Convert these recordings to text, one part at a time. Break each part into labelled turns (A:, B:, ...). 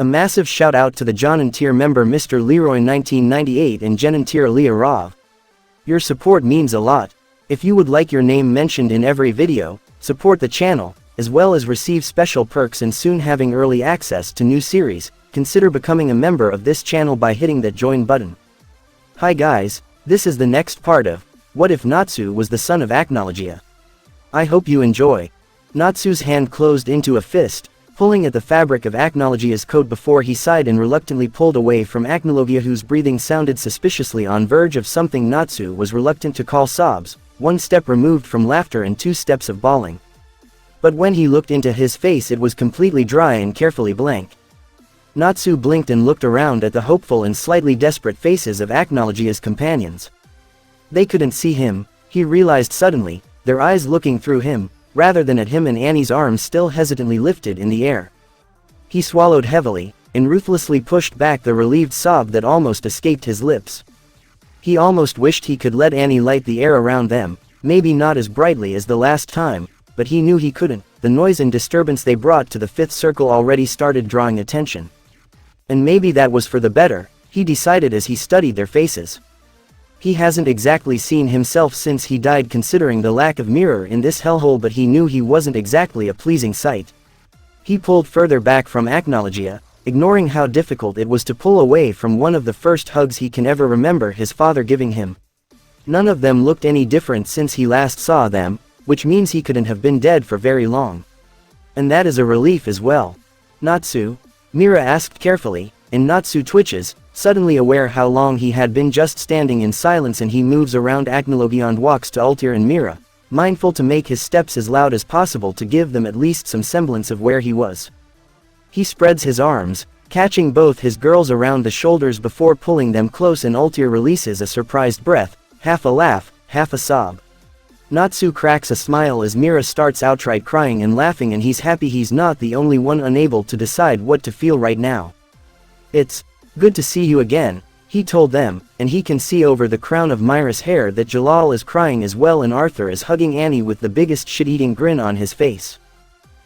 A: A massive shout out to the Jonin tier member Mr. Leroy 1998 and Jenin tier Leah Rov. Your support means a lot. If you would like your name mentioned in every video, support the channel, as well as receive special perks and soon having early access to new series, consider becoming a member of this channel by hitting that join button. Hi guys, this is the next part of What If Natsu Was the Son of Acnologia? I hope you enjoy. Natsu's hand closed into a fist, pulling at the fabric of Acnologia's coat before he sighed and reluctantly pulled away from Acnologia, whose breathing sounded suspiciously on verge of something Natsu was reluctant to call sobs, 1 step removed from laughter and 2 steps of bawling. But when he looked into his face, it was completely dry and carefully blank. Natsu blinked and looked around at the hopeful and slightly desperate faces of Acnologia's companions. They couldn't see him, he realized suddenly, their eyes looking through him, rather than at him, and Annie's arms still hesitantly lifted in the air. He swallowed heavily, and ruthlessly pushed back the relieved sob that almost escaped his lips. He almost wished he could let Annie light the air around them, maybe not as brightly as the last time, but he knew he couldn't. The noise and disturbance they brought to the 5th circle already started drawing attention. And maybe that was for the better, he decided as he studied their faces. He hasn't exactly seen himself since he died, considering the lack of mirror in this hellhole, but he knew he wasn't exactly a pleasing sight. He pulled further back from Acnologia, ignoring how difficult it was to pull away from one of the first hugs he can ever remember his father giving him. None of them looked any different since he last saw them, which means he couldn't have been dead for very long. And that is a relief as well. Natsu? Mira asked carefully, and Natsu twitches, suddenly aware how long he had been just standing in silence, and he moves around Acnologia and walks to Altair and Mira, mindful to make his steps as loud as possible to give them at least some semblance of where he was. He spreads his arms, catching both his girls around the shoulders before pulling them close, and Altair releases a surprised breath, half a laugh, half a sob. Natsu cracks a smile as Mira starts outright crying and laughing, and he's happy he's not the only one unable to decide what to feel right now. It's good to see you again, he told them, and he can see over the crown of Myra's hair that Jalal is crying as well, and Arthur is hugging Annie with the biggest shit-eating grin on his face.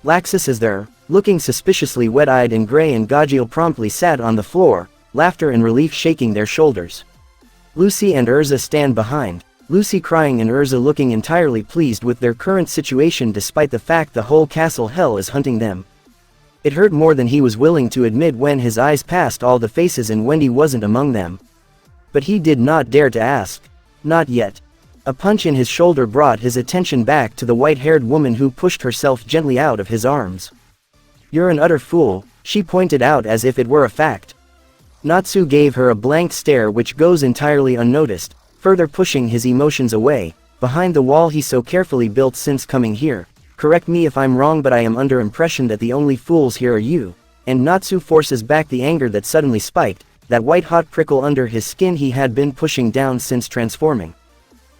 A: Laxus is there, looking suspiciously wet-eyed and gray, and Gajiel promptly sat on the floor, laughter and relief shaking their shoulders. Lucy and Urza stand behind, Lucy crying and Urza looking entirely pleased with their current situation despite the fact the whole castle hell is hunting them. It hurt more than he was willing to admit when his eyes passed all the faces and Wendy wasn't among them. But he did not dare to ask. Not yet. A punch in his shoulder brought his attention back to the white-haired woman who pushed herself gently out of his arms. You're an utter fool, she pointed out as if it were a fact. Natsu gave her a blank stare which goes entirely unnoticed, further pushing his emotions away, behind the wall he so carefully built since coming here. Correct me if I'm wrong, but I am under impression that the only fools here are you. And Natsu forces back the anger that suddenly spiked, that white-hot prickle under his skin he had been pushing down since transforming.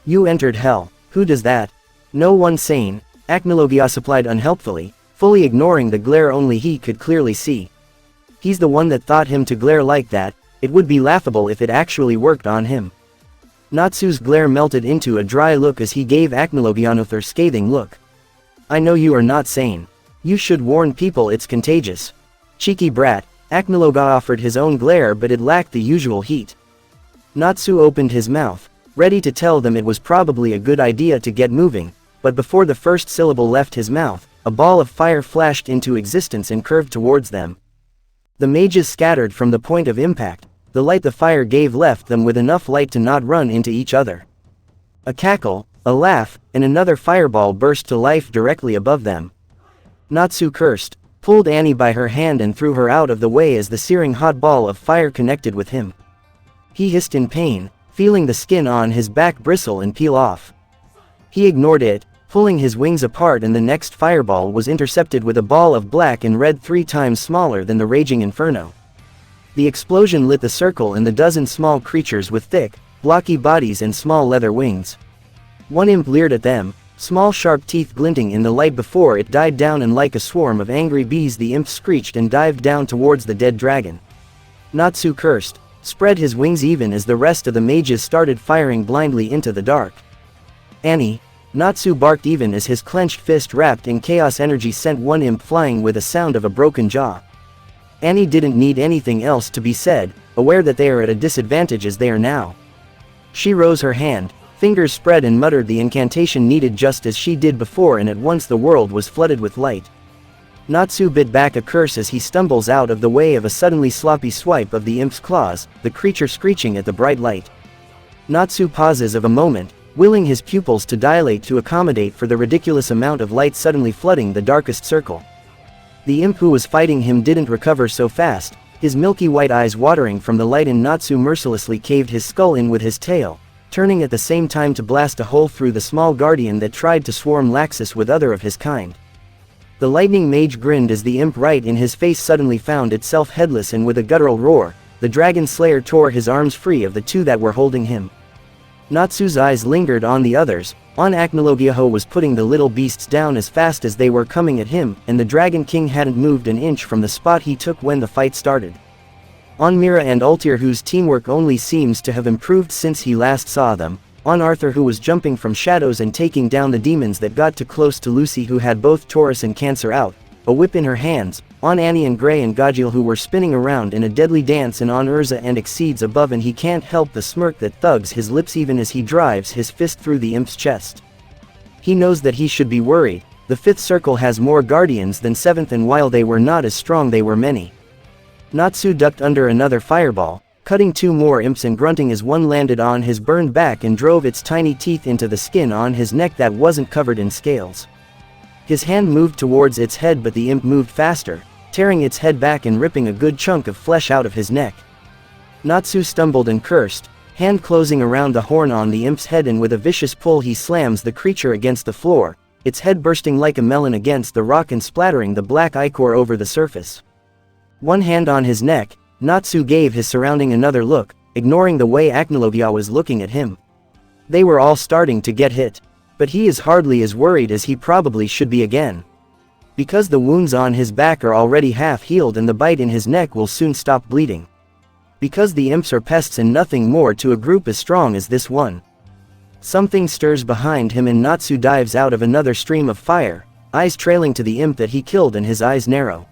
A: You entered hell. Who does that? No one sane, Acnologia supplied unhelpfully, fully ignoring the glare only he could clearly see. He's the one that taught him to glare like that. It would be laughable if it actually worked on him. Natsu's glare melted into a dry look as he gave Acnologia another scathing look. I know you are not sane. You should warn people it's contagious. Cheeky brat, Acnologia offered his own glare, but it lacked the usual heat. Natsu opened his mouth, ready to tell them it was probably a good idea to get moving, but before the first syllable left his mouth, a ball of fire flashed into existence and curved towards them. The mages scattered from the point of impact. The light the fire gave left them with enough light to not run into each other. A cackle, a laugh, and another fireball burst to life directly above them. Natsu cursed, pulled Annie by her hand and threw her out of the way as the searing hot ball of fire connected with him. He hissed in pain, feeling the skin on his back bristle and peel off. He ignored it, pulling his wings apart, and the next fireball was intercepted with a ball of black and red 3 times smaller than the raging inferno. The explosion lit the circle and the dozen small creatures with thick, blocky bodies and small leather wings. One imp leered at them, small sharp teeth glinting in the light before it died down, and like a swarm of angry bees the imp screeched and dived down towards the dead dragon. Natsu cursed, spread his wings even as the rest of the mages started firing blindly into the dark. Annie, Natsu barked even as his clenched fist wrapped in chaos energy sent one imp flying with a sound of a broken jaw. Annie didn't need anything else to be said, aware that they are at a disadvantage as they are now. She rose her hand, fingers spread, and muttered the incantation needed just as she did before, and at once the world was flooded with light. Natsu bit back a curse as he stumbles out of the way of a suddenly sloppy swipe of the imp's claws, the creature screeching at the bright light. Natsu pauses of a moment, willing his pupils to dilate to accommodate for the ridiculous amount of light suddenly flooding the darkest circle. The imp who was fighting him didn't recover so fast, his milky white eyes watering from the light, and Natsu mercilessly caved his skull in with his tail, turning at the same time to blast a hole through the small guardian that tried to swarm Laxus with other of his kind. The lightning mage grinned as the imp right in his face suddenly found itself headless, and with a guttural roar, the dragon slayer tore his arms free of the two that were holding him. Natsu's eyes lingered on the others. On Acnologia Ho was putting the little beasts down as fast as they were coming at him, and the Dragon King hadn't moved an inch from the spot he took when the fight started. On Mira and Ultir, whose teamwork only seems to have improved since he last saw them. On Arthur, who was jumping from shadows and taking down the demons that got too close to Lucy, who had both Taurus and Cancer out, a whip in her hands. On Annie and Gray and Gajil, who were spinning around in a deadly dance, and on Urza and Exceeds above, and he can't help the smirk that thugs his lips even as he drives his fist through the imp's chest. He knows that he should be worried. The fifth circle has more guardians than seventh, and while they were not as strong, they were many. Natsu ducked under another fireball, cutting two more imps and grunting as one landed on his burned back and drove its tiny teeth into the skin on his neck that wasn't covered in scales. His hand moved towards its head, but the imp moved faster, tearing its head back and ripping a good chunk of flesh out of his neck. Natsu stumbled and cursed, hand closing around the horn on the imp's head, and with a vicious pull he slams the creature against the floor, its head bursting like a melon against the rock and splattering the black ichor over the surface. One hand on his neck, Natsu gave his surrounding another look, ignoring the way Acnologia was looking at him. They were all starting to get hit. But he is hardly as worried as he probably should be again. Because the wounds on his back are already half healed and the bite in his neck will soon stop bleeding. Because the imps are pests and nothing more to a group as strong as this one. Something stirs behind him and Natsu dives out of another stream of fire, eyes trailing to the imp that he killed, and his eyes narrow.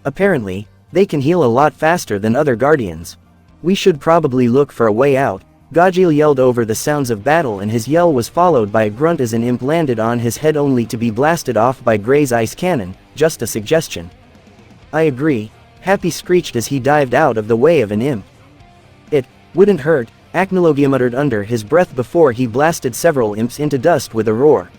A: Apparently, they can heal a lot faster than other guardians. We should probably look for a way out. Gajil yelled over the sounds of battle, and his yell was followed by a grunt as an imp landed on his head, only to be blasted off by Gray's ice cannon. Just a suggestion. I agree, Happy screeched as he dived out of the way of an imp. It wouldn't hurt, Acnologia muttered under his breath before he blasted several imps into dust with a roar.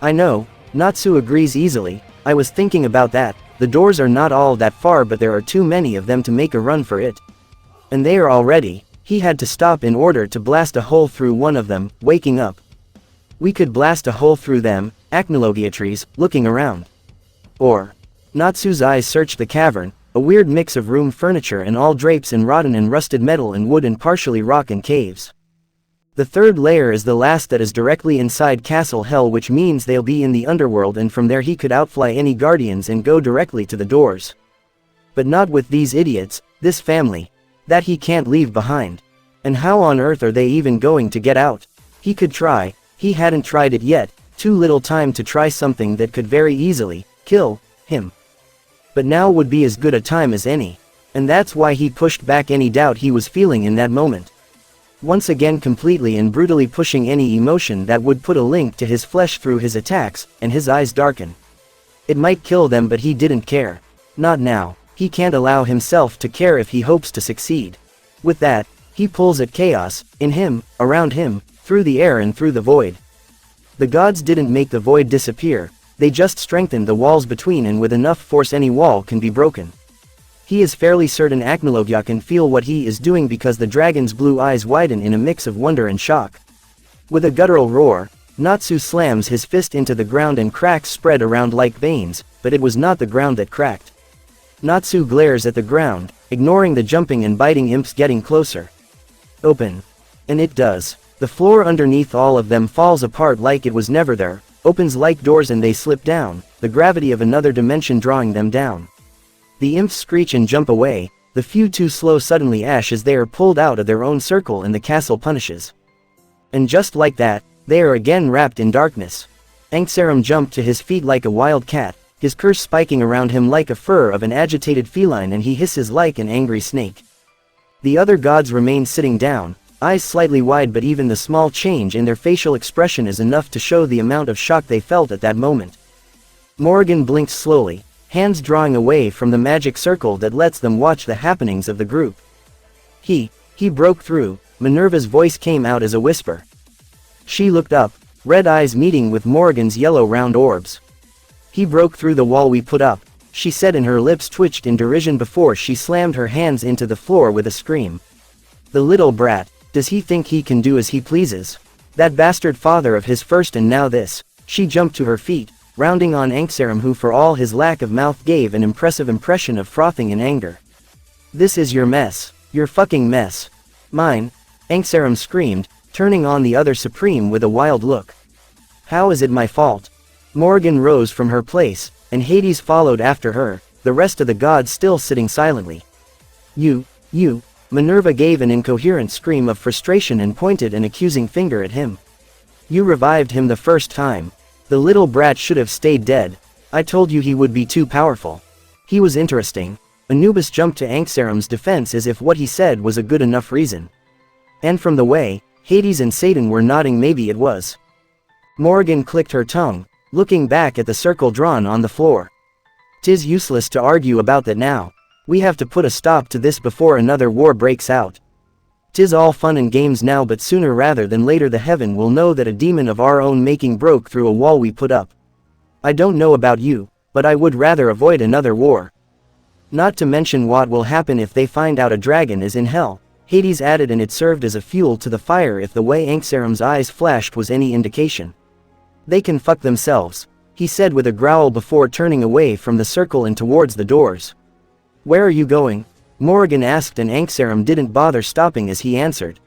A: I know, Natsu agrees easily, I was thinking about that. The doors are not all that far, but there are too many of them to make a run for it. And they are already. He had to stop in order to blast a hole through one of them, waking up. We could blast a hole through them, Acnologia, looking around. Or. Natsu's eyes searched the cavern, a weird mix of room furniture and all drapes and rotten and rusted metal and wood and partially rock and caves. The third layer is the last that is directly inside Castle Hell, which means they'll be in the underworld, and from there he could outfly any guardians and go directly to the doors. But not with these idiots, this family. That he can't leave behind. And how on earth are they even going to get out? He could try, he hadn't tried it yet, too little time to try something that could very easily kill him. But now would be as good a time as any. And that's why he pushed back any doubt he was feeling in that moment. Once again completely and brutally pushing any emotion that would put a link to his flesh through his attacks, and his eyes darken. It might kill them, but he didn't care. Not now. He can't allow himself to care if he hopes to succeed. With that, he pulls at chaos, in him, around him, through the air and through the void. The gods didn't make the void disappear, they just strengthened the walls between, and with enough force any wall can be broken. He is fairly certain Acnologia can feel what he is doing, because the dragon's blue eyes widen in a mix of wonder and shock. With a guttural roar, Natsu slams his fist into the ground and cracks spread around like veins, but it was not the ground that cracked. Natsu glares at the ground, ignoring the jumping and biting imps getting closer. Open. And it does. The floor underneath all of them falls apart like it was never there, opens like doors, and they slip down, the gravity of another dimension drawing them down. The imps screech and jump away, the few too slow suddenly ash as they are pulled out of their own circle and the castle punishes. And just like that, they are again wrapped in darkness. Anksaram jumped to his feet like a wild cat, his curse spiking around him like a fur of an agitated feline, and he hisses like an angry snake. The other gods remain sitting down, eyes slightly wide, but even the small change in their facial expression is enough to show the amount of shock they felt at that moment. Morrigan blinked slowly, hands drawing away from the magic circle that lets them watch the happenings of the group. He broke through, Minerva's voice came out as a whisper. She looked up, red eyes meeting with Morrigan's yellow round orbs. He broke through the wall we put up, she said, and her lips twitched in derision before she slammed her hands into the floor with a scream. The little brat, does he think he can do as he pleases? That bastard father of his first, and now this. She jumped to her feet, rounding on Anksaram, who for all his lack of mouth gave an impressive impression of frothing in anger. This is your mess, your fucking mess. Mine, Anksaram screamed, turning on the other Supreme with a wild look. How is it my fault? Morrigan rose from her place, and Hades followed after her, the rest of the gods still sitting silently. You, Minerva gave an incoherent scream of frustration and pointed an accusing finger at him. You revived him the first time. The little brat should have stayed dead. I told you he would be too powerful. He was interesting. Anubis jumped to Anksaram's defense as if what he said was a good enough reason. And from the way Hades and Satan were nodding, maybe it was. Morrigan clicked her tongue, looking back at the circle drawn on the floor. "'Tis useless to argue about that now. We have to put a stop to this before another war breaks out. 'Tis all fun and games now, but sooner rather than later the heaven will know that a demon of our own making broke through a wall we put up. I don't know about you, but I would rather avoid another war. Not to mention what will happen if they find out a dragon is in hell," Hades added, and it served as a fuel to the fire if the way Anksaram's eyes flashed was any indication. "They can fuck themselves," he said with a growl before turning away from the circle and towards the doors. "Where are you going?" Morrigan asked, and Anksaram didn't bother stopping as he answered.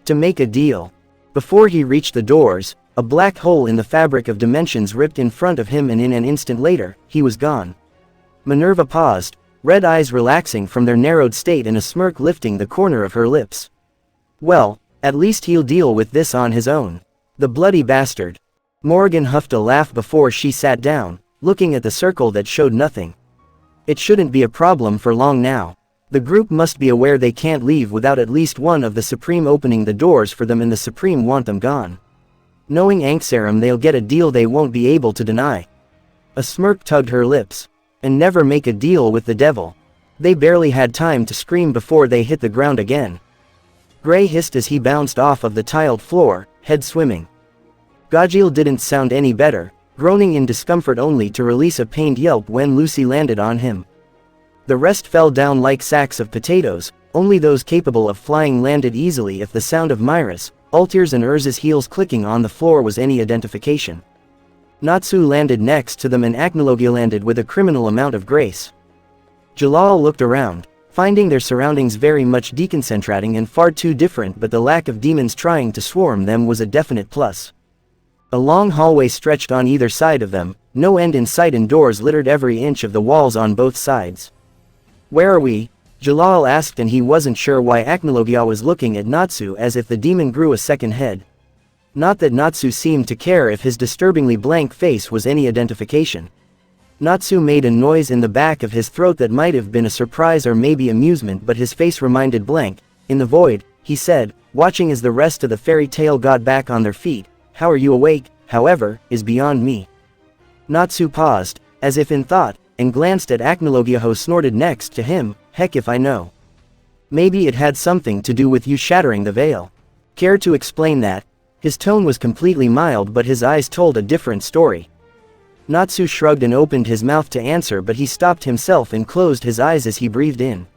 A: "To make a deal." Before he reached the doors, a black hole in the fabric of dimensions ripped in front of him, and in an instant later, he was gone. Minerva paused, red eyes relaxing from their narrowed state and a smirk lifting the corner of her lips. "Well, at least he'll deal with this on his own. The bloody bastard." Morrigan huffed a laugh before she sat down, looking at the circle that showed nothing. "It shouldn't be a problem for long now. The group must be aware they can't leave without at least one of the Supreme opening the doors for them, and the Supreme want them gone. Knowing Anksaram, they'll get a deal they won't be able to deny." A smirk tugged her lips. "And never make a deal with the devil." They barely had time to scream before they hit the ground again. Gray hissed as he bounced off of the tiled floor, head swimming. Gajil didn't sound any better, groaning in discomfort only to release a pained yelp when Lucy landed on him. The rest fell down like sacks of potatoes, only those capable of flying landed easily if the sound of Myra's, Altir's and Urza's heels clicking on the floor was any identification. Natsu landed next to them, and Acnologia landed with a criminal amount of grace. Jalal looked around, finding their surroundings very much deconcentrating and far too different, but the lack of demons trying to swarm them was a definite plus. A long hallway stretched on either side of them, no end in sight, and doors littered every inch of the walls on both sides. "Where are we?" Jalal asked, and he wasn't sure why Acnologia was looking at Natsu as if the demon grew a second head. Not that Natsu seemed to care if his disturbingly blank face was any identification. Natsu made a noise in the back of his throat that might have been a surprise or maybe amusement, but his face reminded blank. "In the void," he said, watching as the rest of the fairy tale got back on their feet. "How are you awake, however, is beyond me." Natsu paused, as if in thought, and glanced at Acnologia, who snorted next to him. "Heck if I know. Maybe it had something to do with you shattering the veil. Care to explain that?" His tone was completely mild, but his eyes told a different story. Natsu shrugged and opened his mouth to answer, but he stopped himself and closed his eyes as he breathed in.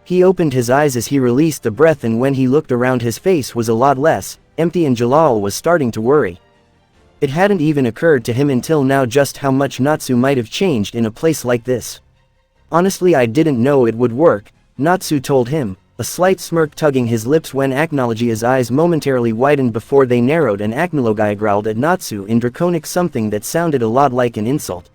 A: He opened his eyes as he released the breath, and when he looked around, his face was a lot less empty, and Jalal was starting to worry. It hadn't even occurred to him until now just how much Natsu might have changed in a place like this. "Honestly, I didn't know it would work," Natsu told him, a slight smirk tugging his lips when Acnologia's eyes momentarily widened before they narrowed, and Acnologia growled at Natsu in Draconic something that sounded a lot like an insult.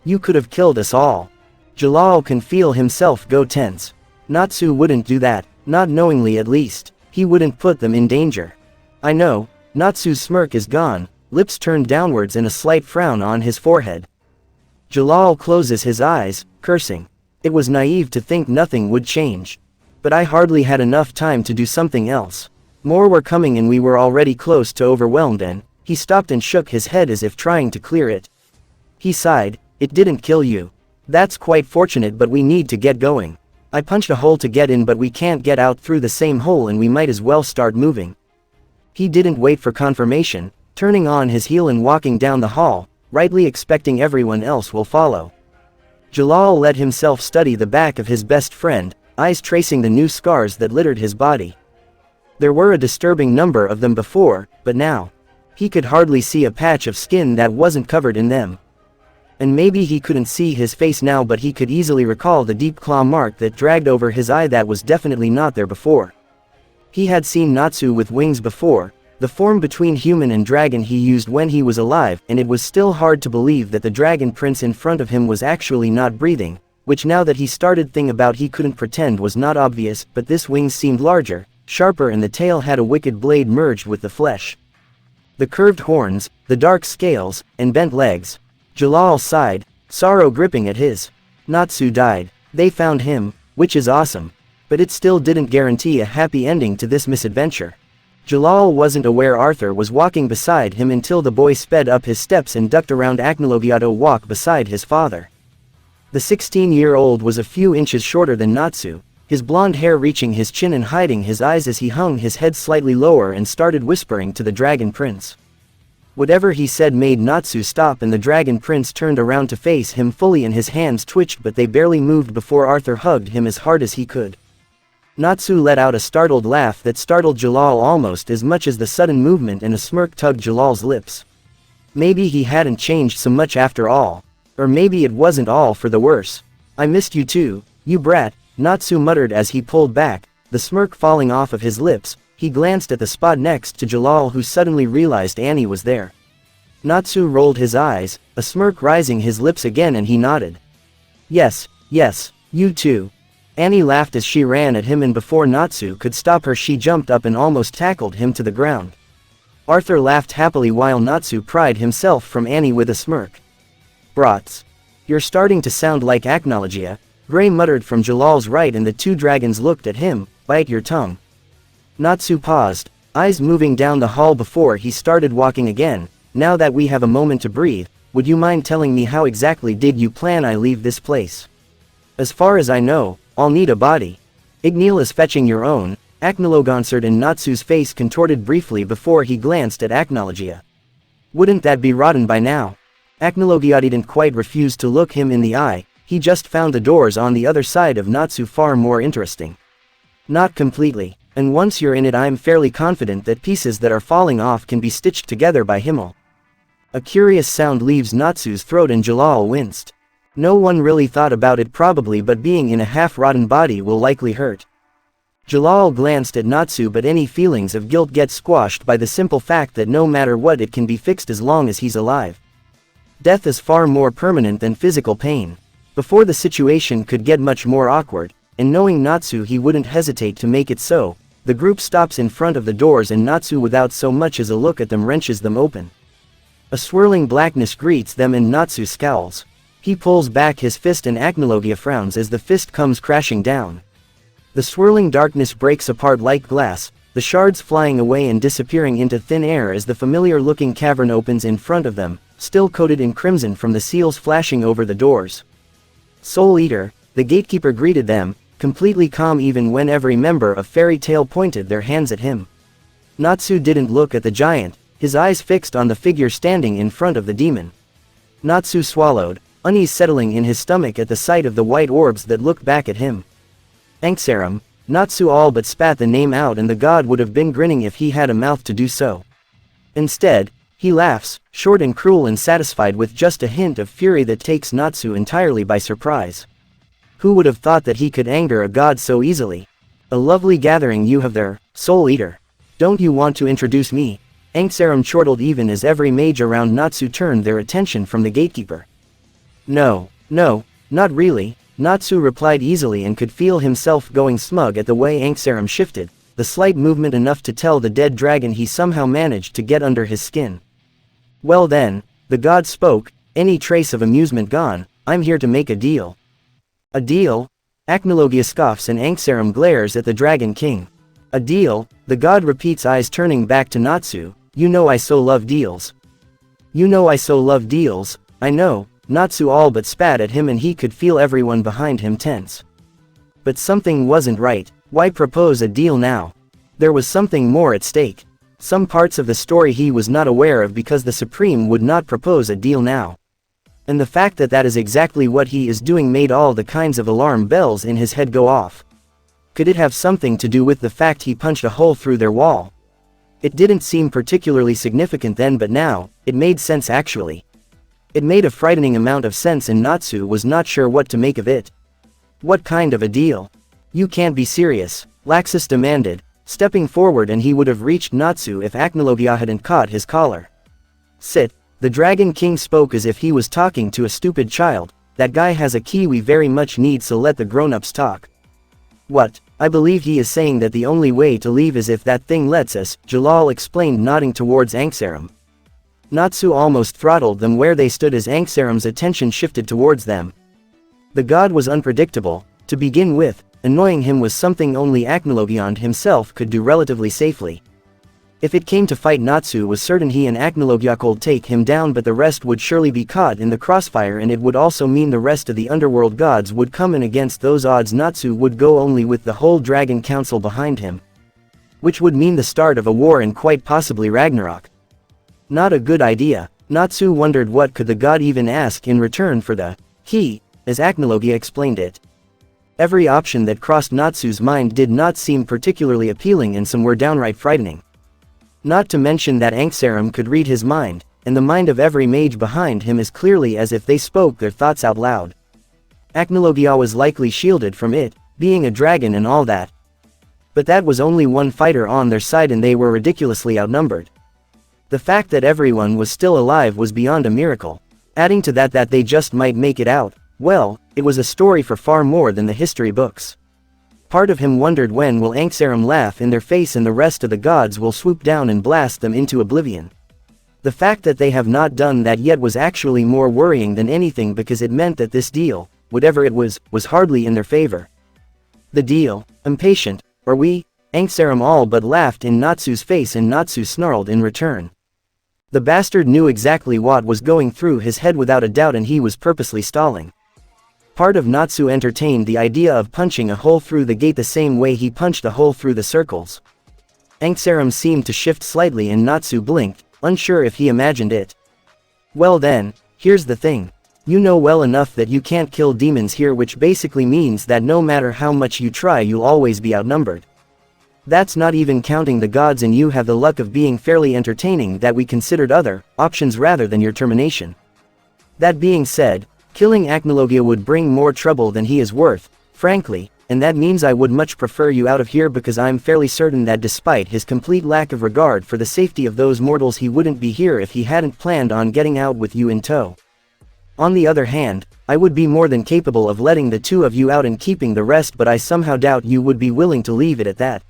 A: "You could have killed us all." Jalal can feel himself go tense. Natsu wouldn't do that, not knowingly at least. He wouldn't put them in danger. "I know." Natsu's smirk is gone, lips turned downwards and a slight frown on his forehead. Jalal closes his eyes, cursing. It was naive to think nothing would change. But I hardly had enough time to do something else. More were coming and we were already close to overwhelmed and, he stopped and shook his head as if trying to clear it. He sighed, it didn't kill you. That's quite fortunate but we need to get going. I punched a hole to get in but we can't get out through the same hole and we might as well start moving. He didn't wait for confirmation, turning on his heel and walking down the hall, rightly expecting everyone else will follow. Jalal let himself study the back of his best friend, eyes tracing the new scars that littered his body. There were a disturbing number of them before, but now, he could hardly see a patch of skin that wasn't covered in them. And maybe he couldn't see his face now but he could easily recall the deep claw mark that dragged over his eye that was definitely not there before. He had seen Natsu with wings before, the form between human and dragon he used when he was alive, and it was still hard to believe that the dragon prince in front of him was actually not breathing, which now that he started thinking about he couldn't pretend was not obvious, but this wings seemed larger, sharper and the tail had a wicked blade merged with the flesh. The curved horns, the dark scales, and bent legs. Jalal sighed, sorrow gripping at his. Natsu died. They found him, which is awesome. But it still didn't guarantee a happy ending to this misadventure. Jalal wasn't aware Arthur was walking beside him until the boy sped up his steps and ducked around Acnologia to walk beside his father. The 16-year-old was a few inches shorter than Natsu, his blonde hair reaching his chin and hiding his eyes as he hung his head slightly lower and started whispering to the Dragon Prince. Whatever he said made Natsu stop and the Dragon Prince turned around to face him fully and his hands twitched but they barely moved before Arthur hugged him as hard as he could. Natsu let out a startled laugh that startled Jalal almost as much as the sudden movement and a smirk tugged Jalal's lips. Maybe he hadn't changed so much after all. Or maybe it wasn't all for the worse. I missed you too, you brat, Natsu muttered as he pulled back, the smirk falling off of his lips. He glanced at the spot next to Jalal who suddenly realized Annie was there. Natsu rolled his eyes, a smirk rising his lips again and he nodded. Yes, you too. Annie laughed as she ran at him and before Natsu could stop her she jumped up and almost tackled him to the ground. Arthur laughed happily while Natsu pried himself from Annie with a smirk. Brats. You're starting to sound like Acnologia, Gray muttered from Jalal's right and the two dragons looked at him, bite your tongue. Natsu paused, eyes moving down the hall before he started walking again. Now that we have a moment to breathe, would you mind telling me how exactly did you plan I leave this place? As far as I know, I'll need a body. Igneel is fetching your own, Acnologia answered and Natsu's face contorted briefly before he glanced at Acnologia. Wouldn't that be rotten by now? Acnologia didn't quite refuse to look him in the eye, he just found the doors on the other side of Natsu far more interesting. Not completely, and once you're in it I'm fairly confident that pieces that are falling off can be stitched together by Himmel. A curious sound leaves Natsu's throat and Jalal winced. No one really thought about it probably but being in a half-rotten body will likely hurt. Jalal glanced at Natsu but any feelings of guilt get squashed by the simple fact that no matter what it can be fixed as long as he's alive. Death is far more permanent than physical pain. Before the situation could get much more awkward, and knowing Natsu he wouldn't hesitate to make it so, the group stops in front of the doors and Natsu without so much as a look at them wrenches them open. A swirling blackness greets them and Natsu scowls. He pulls back his fist and Acnologia frowns as the fist comes crashing down. The swirling darkness breaks apart like glass, the shards flying away and disappearing into thin air as the familiar-looking cavern opens in front of them, still coated in crimson from the seals flashing over the doors. Souleater, the gatekeeper greeted them, completely calm even when every member of Fairy Tail pointed their hands at him. Natsu didn't look at the giant, his eyes fixed on the figure standing in front of the demon. Natsu swallowed, unease settling in his stomach at the sight of the white orbs that looked back at him. Anksaram, Natsu all but spat the name out and the god would have been grinning if he had a mouth to do so. Instead, he laughs, short and cruel and satisfied with just a hint of fury that takes Natsu entirely by surprise. Who would have thought that he could anger a god so easily? A lovely gathering you have there, Souleater. Don't you want to introduce me? Anksaram chortled even as every mage around Natsu turned their attention from the gatekeeper. No, not really, Natsu replied easily and could feel himself going smug at the way Anksaram shifted, the slight movement enough to tell the dead dragon he somehow managed to get under his skin. Well then, the god spoke, Any trace of amusement gone, I'm here to make a deal. A deal? Acnologia scoffs and Anksarum glares at the Dragon King. A deal? The god repeats, eyes turning back to Natsu. You know I so love deals. You know I so love deals. I know. Natsu all but spat at him and he could feel everyone behind him tense. But something wasn't right. Why propose a deal now? There was something more at stake. Some parts of the story he was not aware of because the Supreme would not propose a deal now. And the fact that that is exactly what he is doing made all the kinds of alarm bells in his head go off. Could it have something to do with the fact he punched a hole through their wall? It didn't seem particularly significant then, but now, it made sense actually. It made a frightening amount of sense and Natsu was not sure what to make of it. What kind of a deal? You can't be serious, Laxus demanded, stepping forward, and he would have reached Natsu if Acnologia hadn't caught his collar. Sit. The Dragon King spoke as if he was talking to a stupid child. That guy has a key we very much need, so let the grown-ups talk. What? I believe he is saying that the only way to leave is if that thing lets us, Jalal explained, nodding towards Anksarum. Natsu almost throttled them where they stood as Anksaram's attention shifted towards them. The god was unpredictable. To begin with, annoying him was something only Acnologia himself could do relatively safely. If it came to fight, Natsu was certain he and Acnologia could take him down, but the rest would surely be caught in the crossfire, and it would also mean the rest of the underworld gods would come in. Against those odds, Natsu would go only with the whole Dragon Council behind him. Which would mean the start of a war and quite possibly Ragnarok. Not a good idea. Natsu wondered what could the god even ask in return for the key, as Acnologia explained it. Every option that crossed Natsu's mind did not seem particularly appealing, and some were downright frightening. Not to mention that Anksarum could read his mind, and the mind of every mage behind him as clearly as if they spoke their thoughts out loud. Acnologia was likely shielded from it, being a dragon and all that. But that was only one fighter on their side and they were ridiculously outnumbered. The fact that everyone was still alive was beyond a miracle. Adding to that they just might make it out, well, it was a story for far more than the history books. Part of him wondered, when will Anksarum laugh in their face and the rest of the gods will swoop down and blast them into oblivion? The fact that they have not done that yet was actually more worrying than anything, because it meant that this deal, whatever it was hardly in their favor. The deal? Impatient, are we? Anksarum all but laughed in Natsu's face and Natsu snarled in return. The bastard knew exactly what was going through his head without a doubt, and he was purposely stalling. Part of Natsu entertained the idea of punching a hole through the gate the same way he punched a hole through the circles. Anksarum seemed to shift slightly and Natsu blinked, unsure if he imagined it. Well then, here's the thing. You know well enough that you can't kill demons here, which basically means that no matter how much you try you'll always be outnumbered. That's not even counting the gods, and you have the luck of being fairly entertaining that we considered other options rather than your termination. That being said, killing Acnologia would bring more trouble than he is worth, frankly, and that means I would much prefer you out of here, because I'm fairly certain that despite his complete lack of regard for the safety of those mortals, he wouldn't be here if he hadn't planned on getting out with you in tow. On the other hand, I would be more than capable of letting the two of you out and keeping the rest, but I somehow doubt you would be willing to leave it at that.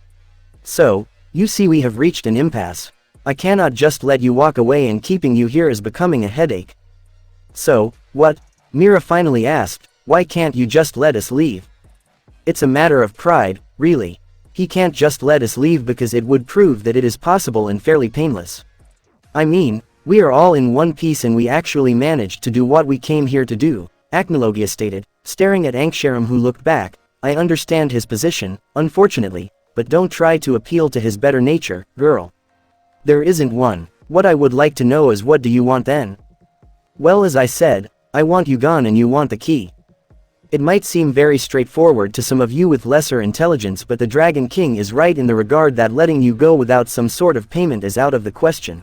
A: So, you see, we have reached an impasse. I cannot just let you walk away, and keeping you here is becoming a headache. So, what? Mira finally asked, why can't you just let us leave? It's a matter of pride, really. He can't just let us leave because it would prove that it is possible and fairly painless. I mean, we are all in one piece and we actually managed to do what we came here to do, Acnologia stated, staring at Anksarum, who looked back. I understand his position, unfortunately, but don't try to appeal to his better nature, girl. There isn't one. What I would like to know is, what do you want then? Well, as I said, I want you gone and you want the key. It might seem very straightforward to some of you with lesser intelligence, but the Dragon King is right in the regard that letting you go without some sort of payment is out of the question.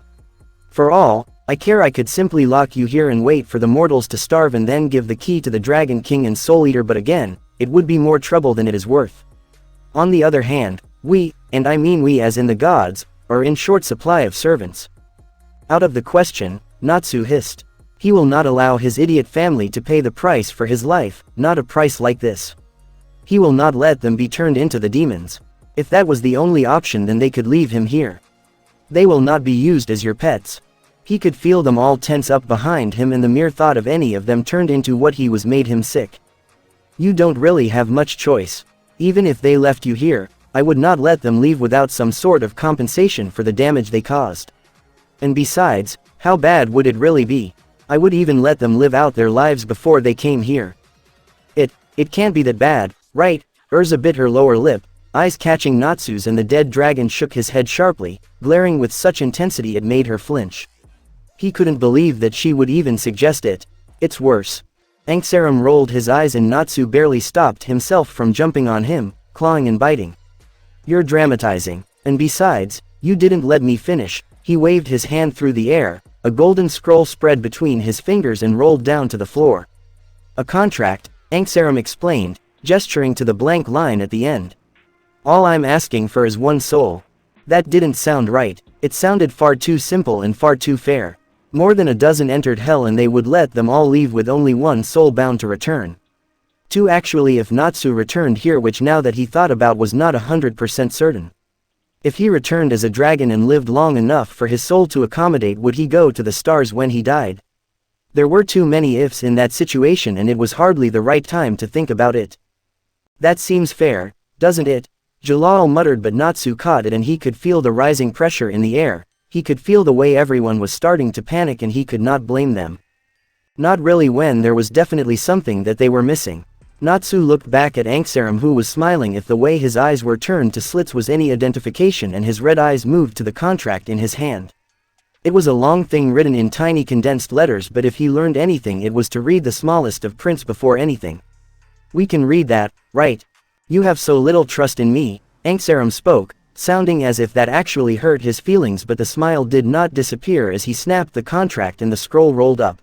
A: For all I care, I could simply lock you here and wait for the mortals to starve and then give the key to the Dragon King and Souleater, but again, it would be more trouble than it is worth. On the other hand, we, and I mean we as in the gods, are in short supply of servants. Out of the question, Natsu hissed. He will not allow his idiot family to pay the price for his life, not a price like this. He will not let them be turned into the demons. If that was the only option, then they could leave him here. They will not be used as your pets. He could feel them all tense up behind him, and the mere thought of any of them turned into what he was made him sick. You don't really have much choice. Even if they left you here, I would not let them leave without some sort of compensation for the damage they caused. And besides, how bad would it really be? I would even let them live out their lives before they came here. It can't be that bad, right? Urza bit her lower lip, eyes catching Natsu's, and the dead dragon shook his head sharply, glaring with such intensity it made her flinch. He couldn't believe that she would even suggest it. It's worse. Anksaram rolled his eyes, and Natsu barely stopped himself from jumping on him, clawing and biting. You're dramatizing. And besides, you didn't let me finish. He waved his hand through the air, a golden scroll spread between his fingers and rolled down to the floor. A contract, Anksaram explained, gesturing to the blank line at the end. All I'm asking for is one soul. That didn't sound right. It sounded far too simple and far too fair. More than a dozen entered hell, and they would let them all leave with only one soul bound to return. Two actually, if Natsu returned here, which now that he thought about was not 100% certain. If he returned as a dragon and lived long enough for his soul to accommodate, would he go to the stars when he died? There were too many ifs in that situation, and it was hardly the right time to think about it. That seems fair, doesn't it? Jalal muttered, but Natsu caught it, and he could feel the rising pressure in the air. He could feel the way everyone was starting to panic, and he could not blame them. Not really, when there was definitely something that they were missing. Natsu looked back at Anksaram, who was smiling. If the way his eyes were turned to slits was any identification, and his red eyes moved to the contract in his hand. It was a long thing written in tiny condensed letters, but if he learned anything it was to read the smallest of prints before anything. We can read that, right? You have so little trust in me, Anksaram spoke, sounding as if that actually hurt his feelings, but the smile did not disappear as he snapped the contract and the scroll rolled up.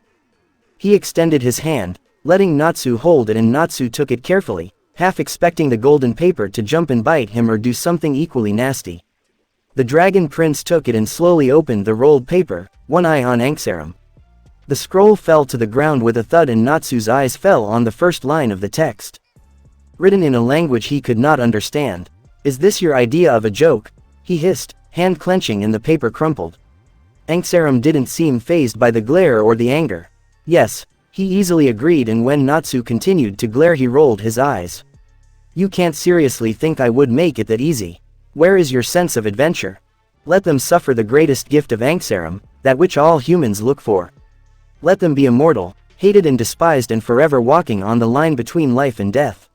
A: He extended his hand, letting Natsu hold it, and Natsu took it carefully, half expecting the golden paper to jump and bite him or do something equally nasty. The dragon prince took it and slowly opened the rolled paper, one eye on Anksaram. The scroll fell to the ground with a thud, and Natsu's eyes fell on the first line of the text. Written in a language he could not understand. Is this your idea of a joke? He hissed, hand clenching, and the paper crumpled. Anksaram didn't seem fazed by the glare or the anger. Yes, he easily agreed, and when Natsu continued to glare he rolled his eyes. You can't seriously think I would make it that easy. Where is your sense of adventure? Let them suffer the greatest gift of Anksaram, that which all humans look for. Let them be immortal, hated and despised, and forever walking on the line between life and death.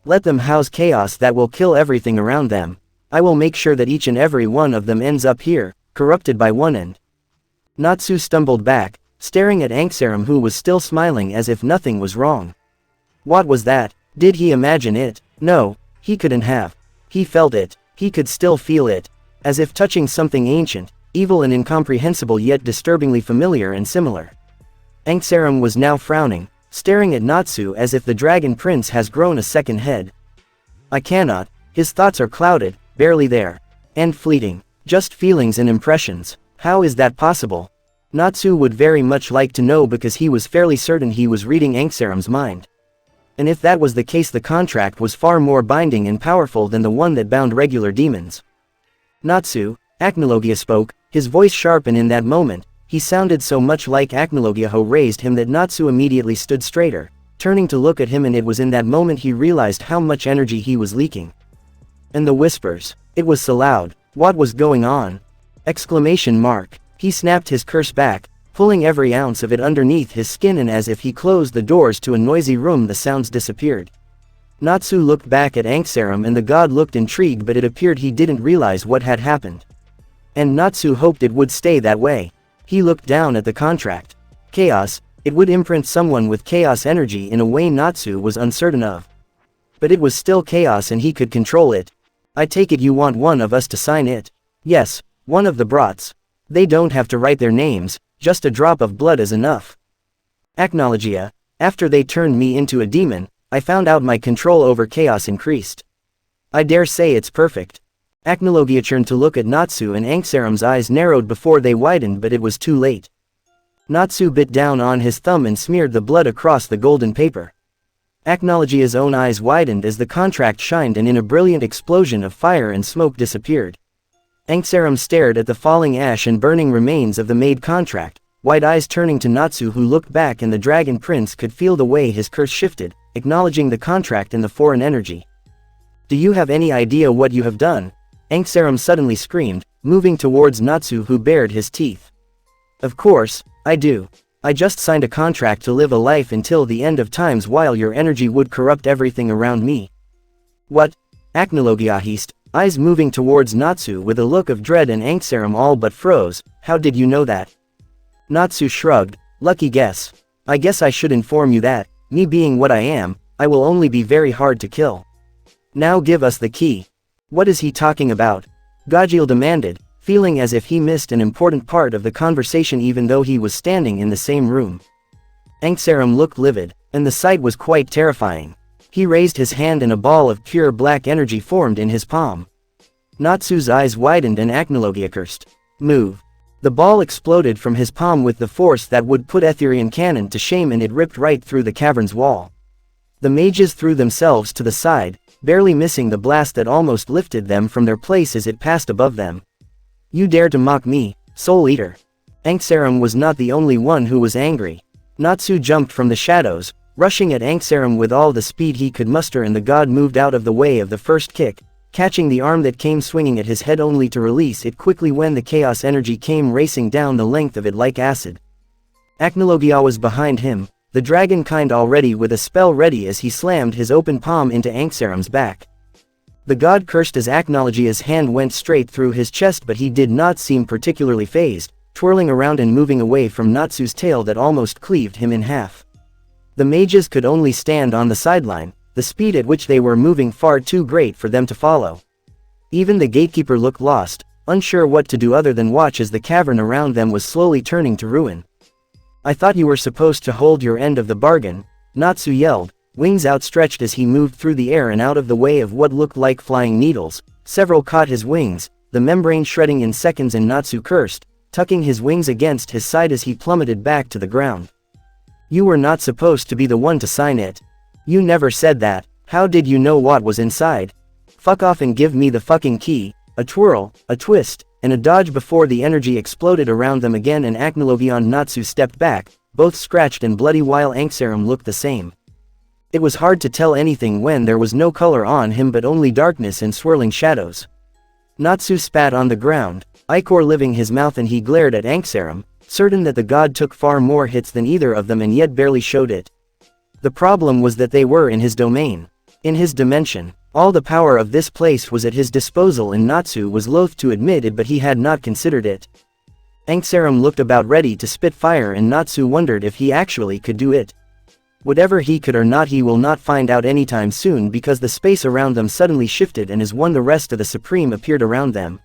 A: Let them house chaos that will kill everything around them. I will make sure that each and every one of them ends up here, corrupted by one end. Natsu stumbled back, staring at Anksaram, who was still smiling as if nothing was wrong. What was that? Did he imagine it? No, he couldn't have. He felt it. He could still feel it, as if touching something ancient, evil and incomprehensible, yet disturbingly familiar and similar. Anksaram was now frowning, staring at Natsu as if the dragon prince has grown a second head. I cannot. His thoughts are clouded, barely there. And fleeting. Just feelings and impressions. How is that possible? Natsu would very much like to know, because he was fairly certain he was reading Anksaram's mind. And if that was the case, the contract was far more binding and powerful than the one that bound regular demons. Natsu, Acnologia spoke, his voice sharp, and in that moment, he sounded so much like Acnologia who raised him that Natsu immediately stood straighter, turning to look at him, and it was in that moment he realized how much energy he was leaking. And the whispers. It was so loud. What was going on? Exclamation mark. He snapped his curse back, pulling every ounce of it underneath his skin, and as if he closed the doors to a noisy room the sounds disappeared. Natsu looked back at Anksaram, and the god looked intrigued, but it appeared he didn't realize what had happened. And Natsu hoped it would stay that way. He looked down at the contract. Chaos, it would imprint someone with chaos energy in a way Natsu was uncertain of. But it was still chaos and he could control it. I take it you want one of us to sign it? Yes, one of the brats. They don't have to write their names, just a drop of blood is enough. Acnologia, after they turned me into a demon, I found out my control over chaos increased. I dare say it's perfect. Acnologia turned to look at Natsu, and Anksaram's eyes narrowed before they widened, but it was too late. Natsu bit down on his thumb and smeared the blood across the golden paper. Acnologia's own eyes widened as the contract shined, and in a brilliant explosion of fire and smoke disappeared. Anksaram stared at the falling ash and burning remains of the made contract, white eyes turning to Natsu, who looked back, and the Dragon Prince could feel the way his curse shifted, acknowledging the contract and the foreign energy. "Do you have any idea what you have done?" Anksaram suddenly screamed, moving towards Natsu, who bared his teeth. "Of course, I do. I just signed a contract to live a life until the end of times while your energy would corrupt everything around me." "What?" Acnologia hissed, eyes moving towards Natsu with a look of dread, and Anksaram all but froze. "How did you know that?" Natsu shrugged. "Lucky guess. I guess I should inform you that, me being what I am, I will only be very hard to kill. Now give us the key." "What is he talking about?" Gajil demanded, feeling as if he missed an important part of the conversation even though he was standing in the same room. Anksaram looked livid, and the sight was quite terrifying. He raised his hand and a ball of pure black energy formed in his palm. Natsu's eyes widened and Acnologia cursed. "Move." The ball exploded from his palm with the force that would put Etherian cannon to shame, and it ripped right through the cavern's wall. The mages threw themselves to the side, barely missing the blast that almost lifted them from their place as it passed above them. "You dare to mock me, Soul Eater?" Anksaram was not the only one who was angry. Natsu jumped from the shadows, rushing at Anksaram with all the speed he could muster, and the god moved out of the way of the first kick, catching the arm that came swinging at his head only to release it quickly when the chaos energy came racing down the length of it like acid. Acnologia was behind him, the dragon kind already with a spell ready as he slammed his open palm into Anksaram's back. The god cursed as Acnologia's hand went straight through his chest, but he did not seem particularly fazed, twirling around and moving away from Natsu's tail that almost cleaved him in half. The mages could only stand on the sideline, the speed at which they were moving far too great for them to follow. Even the gatekeeper looked lost, unsure what to do other than watch as the cavern around them was slowly turning to ruin. "I thought you were supposed to hold your end of the bargain," Natsu yelled, wings outstretched as he moved through the air and out of the way of what looked like flying needles. Several caught his wings, the membrane shredding in seconds, and Natsu cursed, tucking his wings against his side as he plummeted back to the ground. "You were not supposed to be the one to sign it. You never said that. How did you know what was inside? Fuck off and give me the fucking key." A twirl, a twist, and a dodge before the energy exploded around them again, and Acnologia and Natsu stepped back, both scratched and bloody while Anksaram looked the same. It was hard to tell anything when there was no color on him but only darkness and swirling shadows. Natsu spat on the ground, ichor living his mouth, and he glared at Anksaram, certain that the god took far more hits than either of them and yet barely showed it. The problem was that they were in his domain. In his dimension. All the power of this place was at his disposal, and Natsu was loath to admit it, but he had not considered it. Anksaram looked about ready to spit fire, and Natsu wondered if he actually could do it. Whatever he could or not, he will not find out anytime soon, because the space around them suddenly shifted, and as one the rest of the Supreme appeared around them.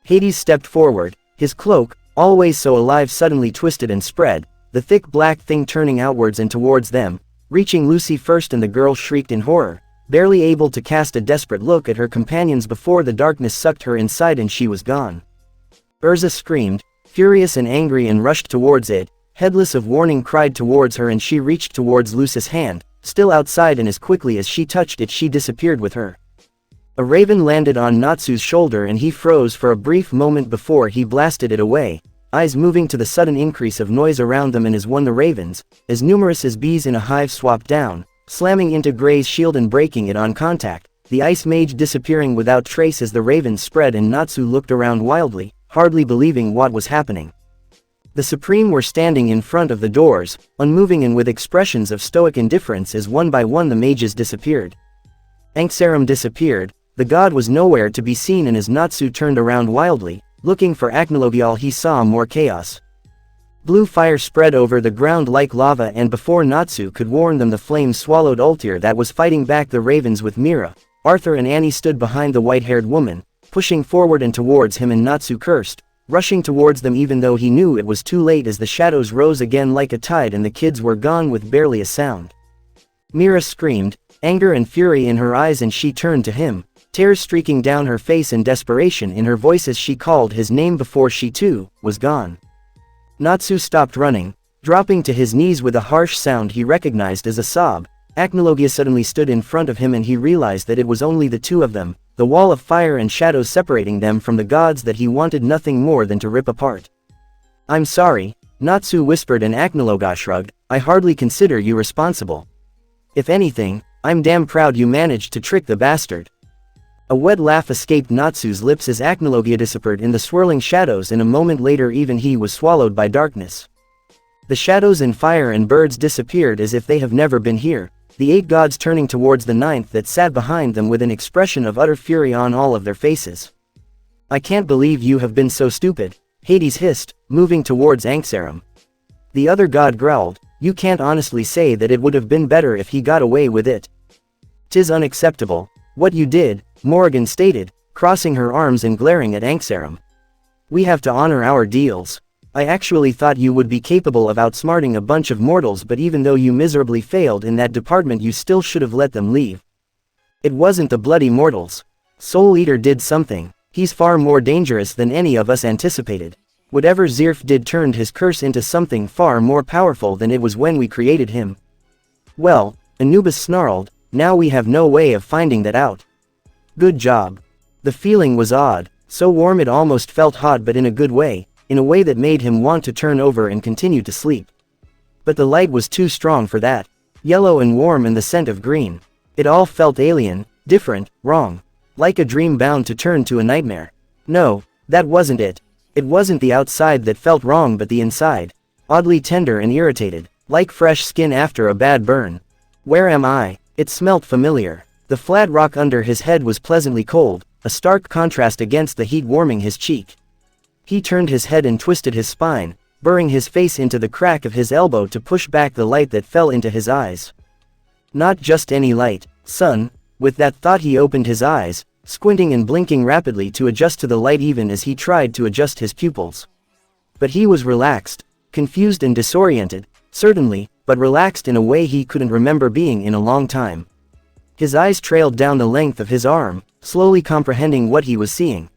A: Hades stepped forward, his cloak, always so alive, suddenly twisted and spread, the thick black thing turning outwards and towards them, reaching Lucy first, and the girl shrieked in horror, barely able to cast a desperate look at her companions before the darkness sucked her inside and she was gone. Urza screamed, furious and angry, and rushed towards it, heedless of warning cried towards her, and she reached towards Lucy's hand, still outside, and as quickly as she touched it she disappeared with her. A raven landed on Natsu's shoulder and he froze for a brief moment before he blasted it away, eyes moving to the sudden increase of noise around them, and as one the ravens, as numerous as bees in a hive, swapped down, slamming into Gray's shield and breaking it on contact, the ice mage disappearing without trace as the ravens spread, and Natsu looked around wildly, hardly believing what was happening. The Supreme were standing in front of the doors, unmoving and with expressions of stoic indifference as one by one the mages disappeared. Anksaram disappeared, the god was nowhere to be seen, and as Natsu turned around wildly, looking for Acnologia, he saw more chaos. Blue fire spread over the ground like lava, and before Natsu could warn them, the flames swallowed Ultir that was fighting back the ravens with Mira. Arthur and Annie stood behind the white-haired woman, pushing forward and towards him, and Natsu cursed, rushing towards them even though he knew it was too late as the shadows rose again like a tide and the kids were gone with barely a sound. Mira screamed, anger and fury in her eyes, and she turned to him, tears streaking down her face and desperation in her voice as she called his name before she too was gone. Natsu stopped running, dropping to his knees with a harsh sound he recognized as a sob. Acnologia suddenly stood in front of him and he realized that it was only the two of them, the wall of fire and shadows separating them from the gods that he wanted nothing more than to rip apart. "I'm sorry," Natsu whispered, and Acnologia shrugged. "I hardly consider you responsible. If anything, I'm damn proud you managed to trick the bastard." A wet laugh escaped Natsu's lips as Acnologia disappeared in the swirling shadows, and a moment later even he was swallowed by darkness. The shadows and fire and birds disappeared as if they have never been here, the 8 gods turning towards the 9th that sat behind them with an expression of utter fury on all of their faces. "I can't believe you have been so stupid," Hades hissed, moving towards Anxarum. The other god growled, "You can't honestly say that it would have been better if he got away with it." "'Tis unacceptable, what you did," Morrigan stated, crossing her arms and glaring at Anxarum. "We have to honor our deals. I actually thought you would be capable of outsmarting a bunch of mortals, but even though you miserably failed in that department, you still should have let them leave. It wasn't the bloody mortals. Souleater did something. He's far more dangerous than any of us anticipated. Whatever Zirf did turned his curse into something far more powerful than it was when we created him." "Well," Anubis snarled, "now we have no way of finding that out." "Good job." The feeling was odd, so warm it almost felt hot, but in a good way, in a way that made him want to turn over and continue to sleep. But the light was too strong for that. Yellow and warm, and the scent of green. It all felt alien, different, wrong. Like a dream bound to turn to a nightmare. No, that wasn't it. It wasn't the outside that felt wrong, but the inside. Oddly tender and irritated, like fresh skin after a bad burn. Where am I? It smelt familiar. The flat rock under his head was pleasantly cold, a stark contrast against the heat warming his cheek. He turned his head and twisted his spine, burying his face into the crack of his elbow to push back the light that fell into his eyes. Not just any light, son. With that thought he opened his eyes, squinting and blinking rapidly to adjust to the light even as he tried to adjust his pupils. But he was relaxed, confused and disoriented, certainly, but relaxed in a way he couldn't remember being in a long time. His eyes trailed down the length of his arm, slowly comprehending what he was seeing.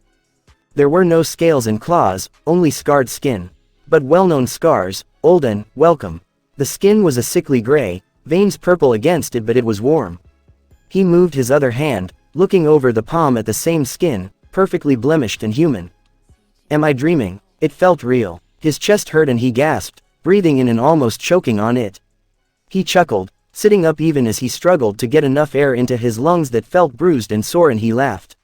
A: There were no scales and claws, only scarred skin. But well-known scars, old and welcome. The skin was a sickly gray, veins purple against it, but it was warm. He moved his other hand, looking over the palm at the same skin, perfectly blemished and human. Am I dreaming? It felt real. His chest hurt and he gasped, breathing in and almost choking on it. He chuckled, sitting up even as he struggled to get enough air into his lungs that felt bruised and sore, and he laughed.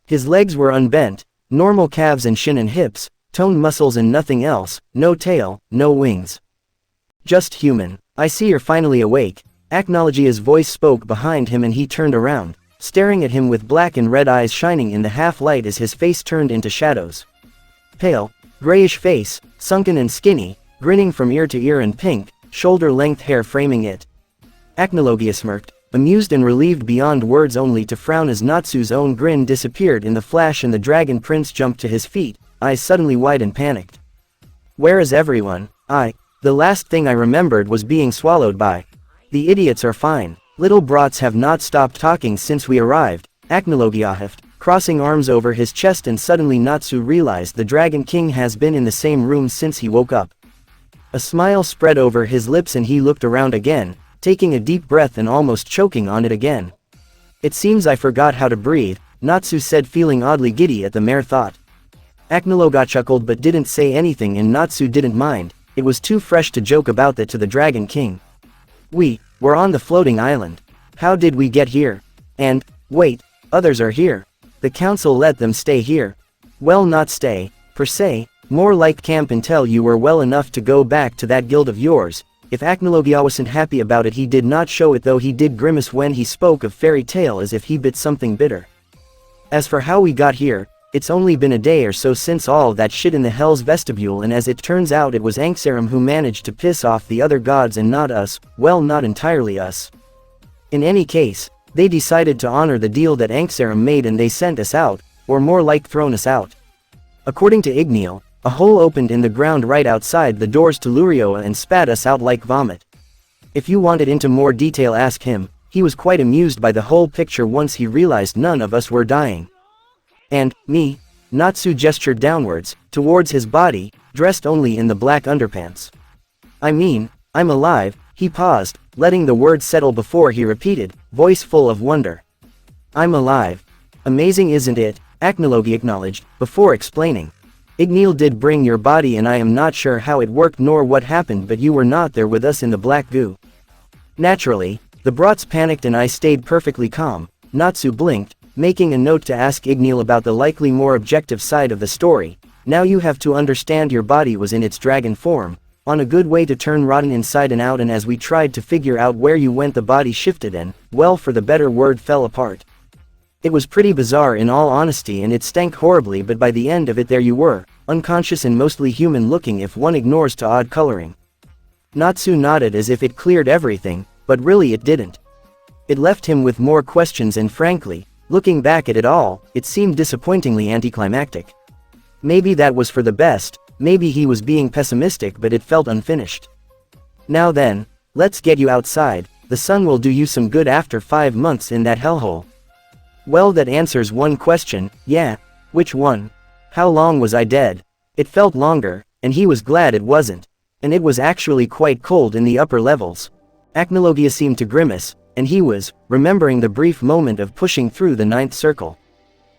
A: His legs were unbent, normal calves and shin and hips, toned muscles and nothing else, no tail, no wings. Just human. I see you're finally awake. Acnologia's voice spoke behind him and he turned around, staring at him with black and red eyes shining in the half-light as his face turned into shadows. Pale, grayish face, sunken and skinny, grinning from ear to ear, and pink, shoulder-length hair framing it. Acnologia smirked, amused and relieved beyond words, only to frown as Natsu's own grin disappeared in the flash and the dragon prince jumped to his feet, eyes suddenly wide and panicked. Where is everyone? The last thing I remembered was being swallowed by. The idiots are fine. Little brats have not stopped talking since we arrived, Acnologia huffed, crossing arms over his chest, and suddenly Natsu realized the Dragon King has been in the same room since he woke up. A smile spread over his lips and he looked around again, taking a deep breath and almost choking on it again. It seems I forgot how to breathe, Natsu said, feeling oddly giddy at the mere thought. Acnologia chuckled but didn't say anything, and Natsu didn't mind. It was too fresh to joke about that to the Dragon King. We're on the floating island. How did we get here? And, wait, others are here. The council let them stay here. Well, not stay, per se, more like camp until you were well enough to go back to that guild of yours. If Acnologia wasn't happy about it, he did not show it, though he did grimace when he spoke of fairy tale as if he bit something bitter. As for how we got here, it's only been a day or so since all that shit in the Hell's Vestibule, and as it turns out it was Anxarum who managed to piss off the other gods and not us. Well, not entirely us. In any case, they decided to honor the deal that Anxarum made and they sent us out, or more like thrown us out. According to Igneal, a hole opened in the ground right outside the doors to Lurioa and spat us out like vomit. If you wanted into more detail, ask him. He was quite amused by the whole picture once he realized none of us were dying. And, me? Natsu gestured downwards, towards his body, dressed only in the black underpants. I mean, I'm alive. He paused, letting the words settle before he repeated, voice full of wonder. I'm alive. Amazing, isn't it? Acnologia acknowledged, before explaining. Igneel did bring your body and I am not sure how it worked nor what happened, but you were not there with us in the black goo. Naturally, the brats panicked and I stayed perfectly calm. Natsu blinked, making a note to ask Igneel about the likely more objective side of the story. Now you have to understand your body was in its dragon form, on a good way to turn rotten inside and out, and as we tried to figure out where you went the body shifted and, well, for the better word, fell apart. It was pretty bizarre in all honesty, and it stank horribly, but by the end of it there you were, unconscious and mostly human looking if one ignores to odd coloring. Natsu nodded as if it cleared everything, but really it didn't. It left him with more questions, and frankly, looking back at it all, it seemed disappointingly anticlimactic. Maybe that was for the best, maybe he was being pessimistic, but it felt unfinished. Now then, let's get you outside, the sun will do you some good after 5 months in that hellhole. Well, that answers one question, yeah. Which one? How long was I dead? It felt longer, and he was glad it wasn't. And it was actually quite cold in the upper levels. Acnologia seemed to grimace, and he was, remembering the brief moment of pushing through the 9th circle.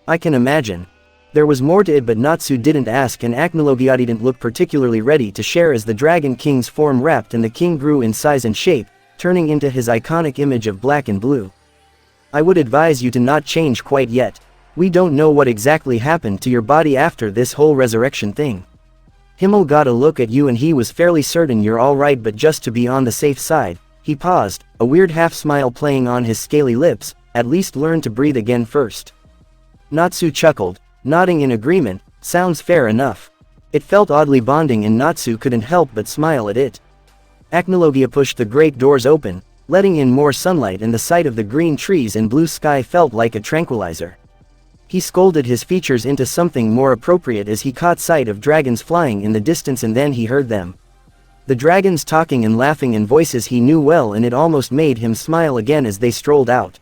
A: I can imagine. There was more to it, but Natsu didn't ask, and Acnologia didn't look particularly ready to share as the Dragon King's form wrapped and the king grew in size and shape, turning into his iconic image of black and blue. I would advise you to not change quite yet. We don't know what exactly happened to your body after this whole resurrection thing. Himmel got a look at you and he was fairly certain you're alright, but just to be on the safe side, he paused, a weird half-smile playing on his scaly lips, at least learn to breathe again first. Natsu chuckled, nodding in agreement, sounds fair enough. It felt oddly bonding and Natsu couldn't help but smile at it. Acnologia pushed the great doors open, letting in more sunlight, and the sight of the green trees and blue sky felt like a tranquilizer. He scolded his features into something more appropriate as he caught sight of dragons flying in the distance, and then he heard them. The dragons talking and laughing in voices he knew well, and it almost made him smile again as they strolled out.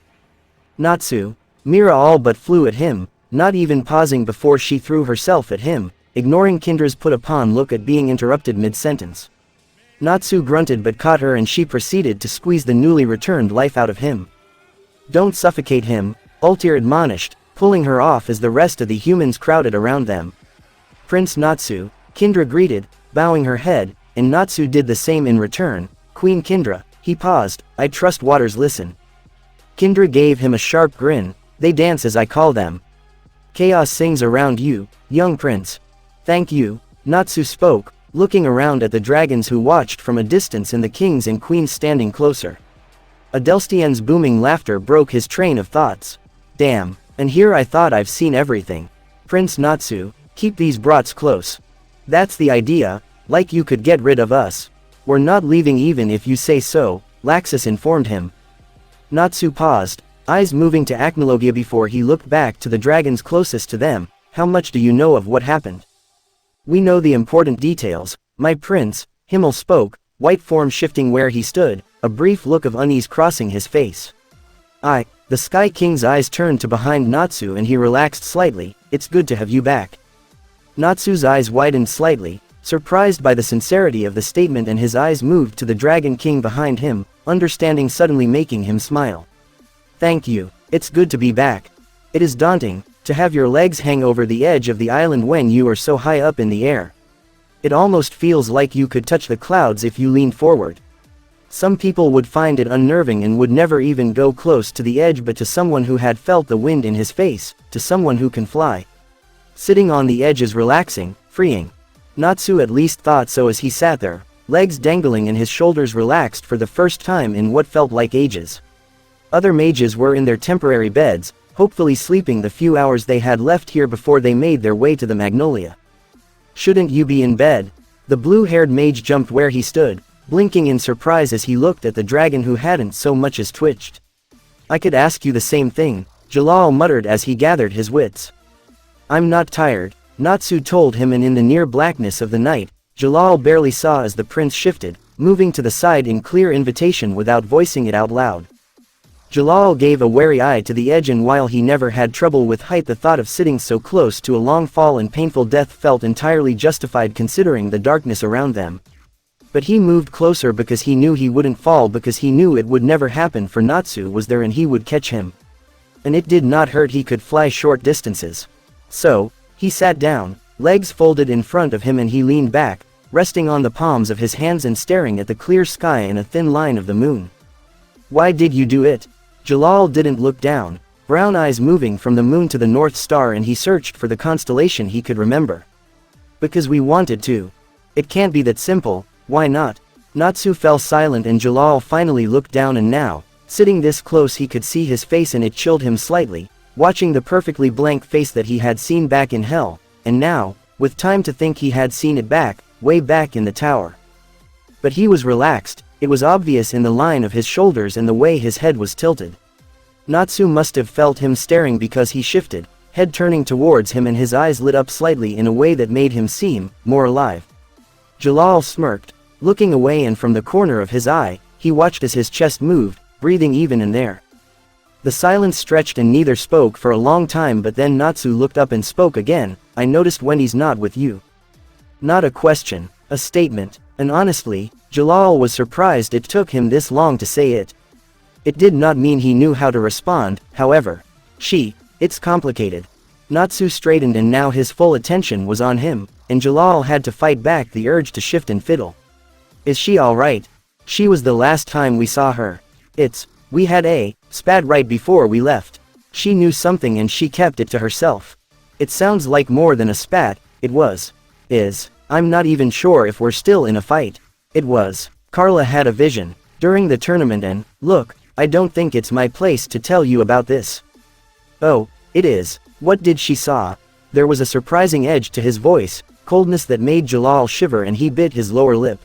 A: Natsu, Mira all but flew at him, not even pausing before she threw herself at him, ignoring Kindra's put upon look at being interrupted mid-sentence. Natsu grunted but caught her, and she proceeded to squeeze the newly returned life out of him. Don't suffocate him, Ultir admonished, pulling her off as the rest of the humans crowded around them. Prince Natsu, Kindra greeted, bowing her head, and Natsu did the same in return. Queen Kindra, he paused, I trust waters listen. Kindra gave him a sharp grin, they dance as I call them. Chaos sings around you, young prince. Thank you, Natsu spoke, looking around at the dragons who watched from a distance and the kings and queens standing closer. Adelstien's booming laughter broke his train of thoughts. Damn, and here I thought I've seen everything. Prince Natsu, keep these brats close. That's the idea, like you could get rid of us. We're not leaving even if you say so, Laxus informed him. Natsu paused, eyes moving to Acnologia before he looked back to the dragons closest to them. How much do you know of what happened? We know the important details, my prince, Himmel spoke, white form shifting where he stood, a brief look of unease crossing his face. The Sky King's eyes turned to behind Natsu and he relaxed slightly, it's good to have you back. Natsu's eyes widened slightly, surprised by the sincerity of the statement, and his eyes moved to the Dragon King behind him, understanding suddenly making him smile. Thank you, it's good to be back. It is daunting, to have your legs hang over the edge of the island when you are so high up in the air. It almost feels like you could touch the clouds if you leaned forward. Some people would find it unnerving and would never even go close to the edge, but to someone who had felt the wind in his face, to someone who can fly, sitting on the edge is relaxing, freeing. Natsu at least thought so as he sat there, legs dangling and his shoulders relaxed for the first time in what felt like ages. Other mages were in their temporary beds, hopefully sleeping the few hours they had left here before they made their way to the Magnolia. Shouldn't you be in bed? The blue-haired mage jumped where he stood, blinking in surprise as he looked at the dragon who hadn't so much as twitched. I could ask you the same thing, Jalal muttered as he gathered his wits. I'm not tired, Natsu told him, and in the near blackness of the night, Jalal barely saw as the prince shifted, moving to the side in clear invitation without voicing it out loud. Jalal gave a wary eye to the edge, and while he never had trouble with height, the thought of sitting so close to a long fall and painful death felt entirely justified considering the darkness around them. But he moved closer because he knew he wouldn't fall, because he knew it would never happen, for Natsu was there and he would catch him. And it did not hurt, he could fly short distances. So, he sat down, legs folded in front of him, and he leaned back, resting on the palms of his hands and staring at the clear sky and a thin line of the moon. Why did you do it? Jalal didn't look down, brown eyes moving from the moon to the North Star, and he searched for the constellation he could remember. Because we wanted to. It can't be that simple, why not? Natsu fell silent and Jalal finally looked down, and now, sitting this close, he could see his face and it chilled him slightly, watching the perfectly blank face that he had seen back in hell, and now, with time to think, he had seen it back, way back in the tower. But he was relaxed, it was obvious in the line of his shoulders and the way his head was tilted. Natsu must have felt him staring because he shifted, head turning towards him, and his eyes lit up slightly in a way that made him seem more alive. Jalal smirked, looking away, and from the corner of his eye, he watched as his chest moved, breathing even in there. The silence stretched and neither spoke for a long time, but then Natsu looked up and spoke again. I noticed Wendy's not with you. Not a question, a statement, and honestly, Jalal was surprised it took him this long to say it. It did not mean he knew how to respond, however. It's complicated. Natsu straightened, and now his full attention was on him, and Jalal had to fight back the urge to shift and fiddle. Is she alright? She was the last time we saw her. We had a spat right before we left. She knew something and she kept it to herself. It sounds like more than a spat, I'm not even sure if we're still in a fight. Carla had a vision during the tournament, and, look, I don't think it's my place to tell you about this. Oh, it is. What did she saw? There was a surprising edge to his voice, coldness that made Jalal shiver, and he bit his lower lip.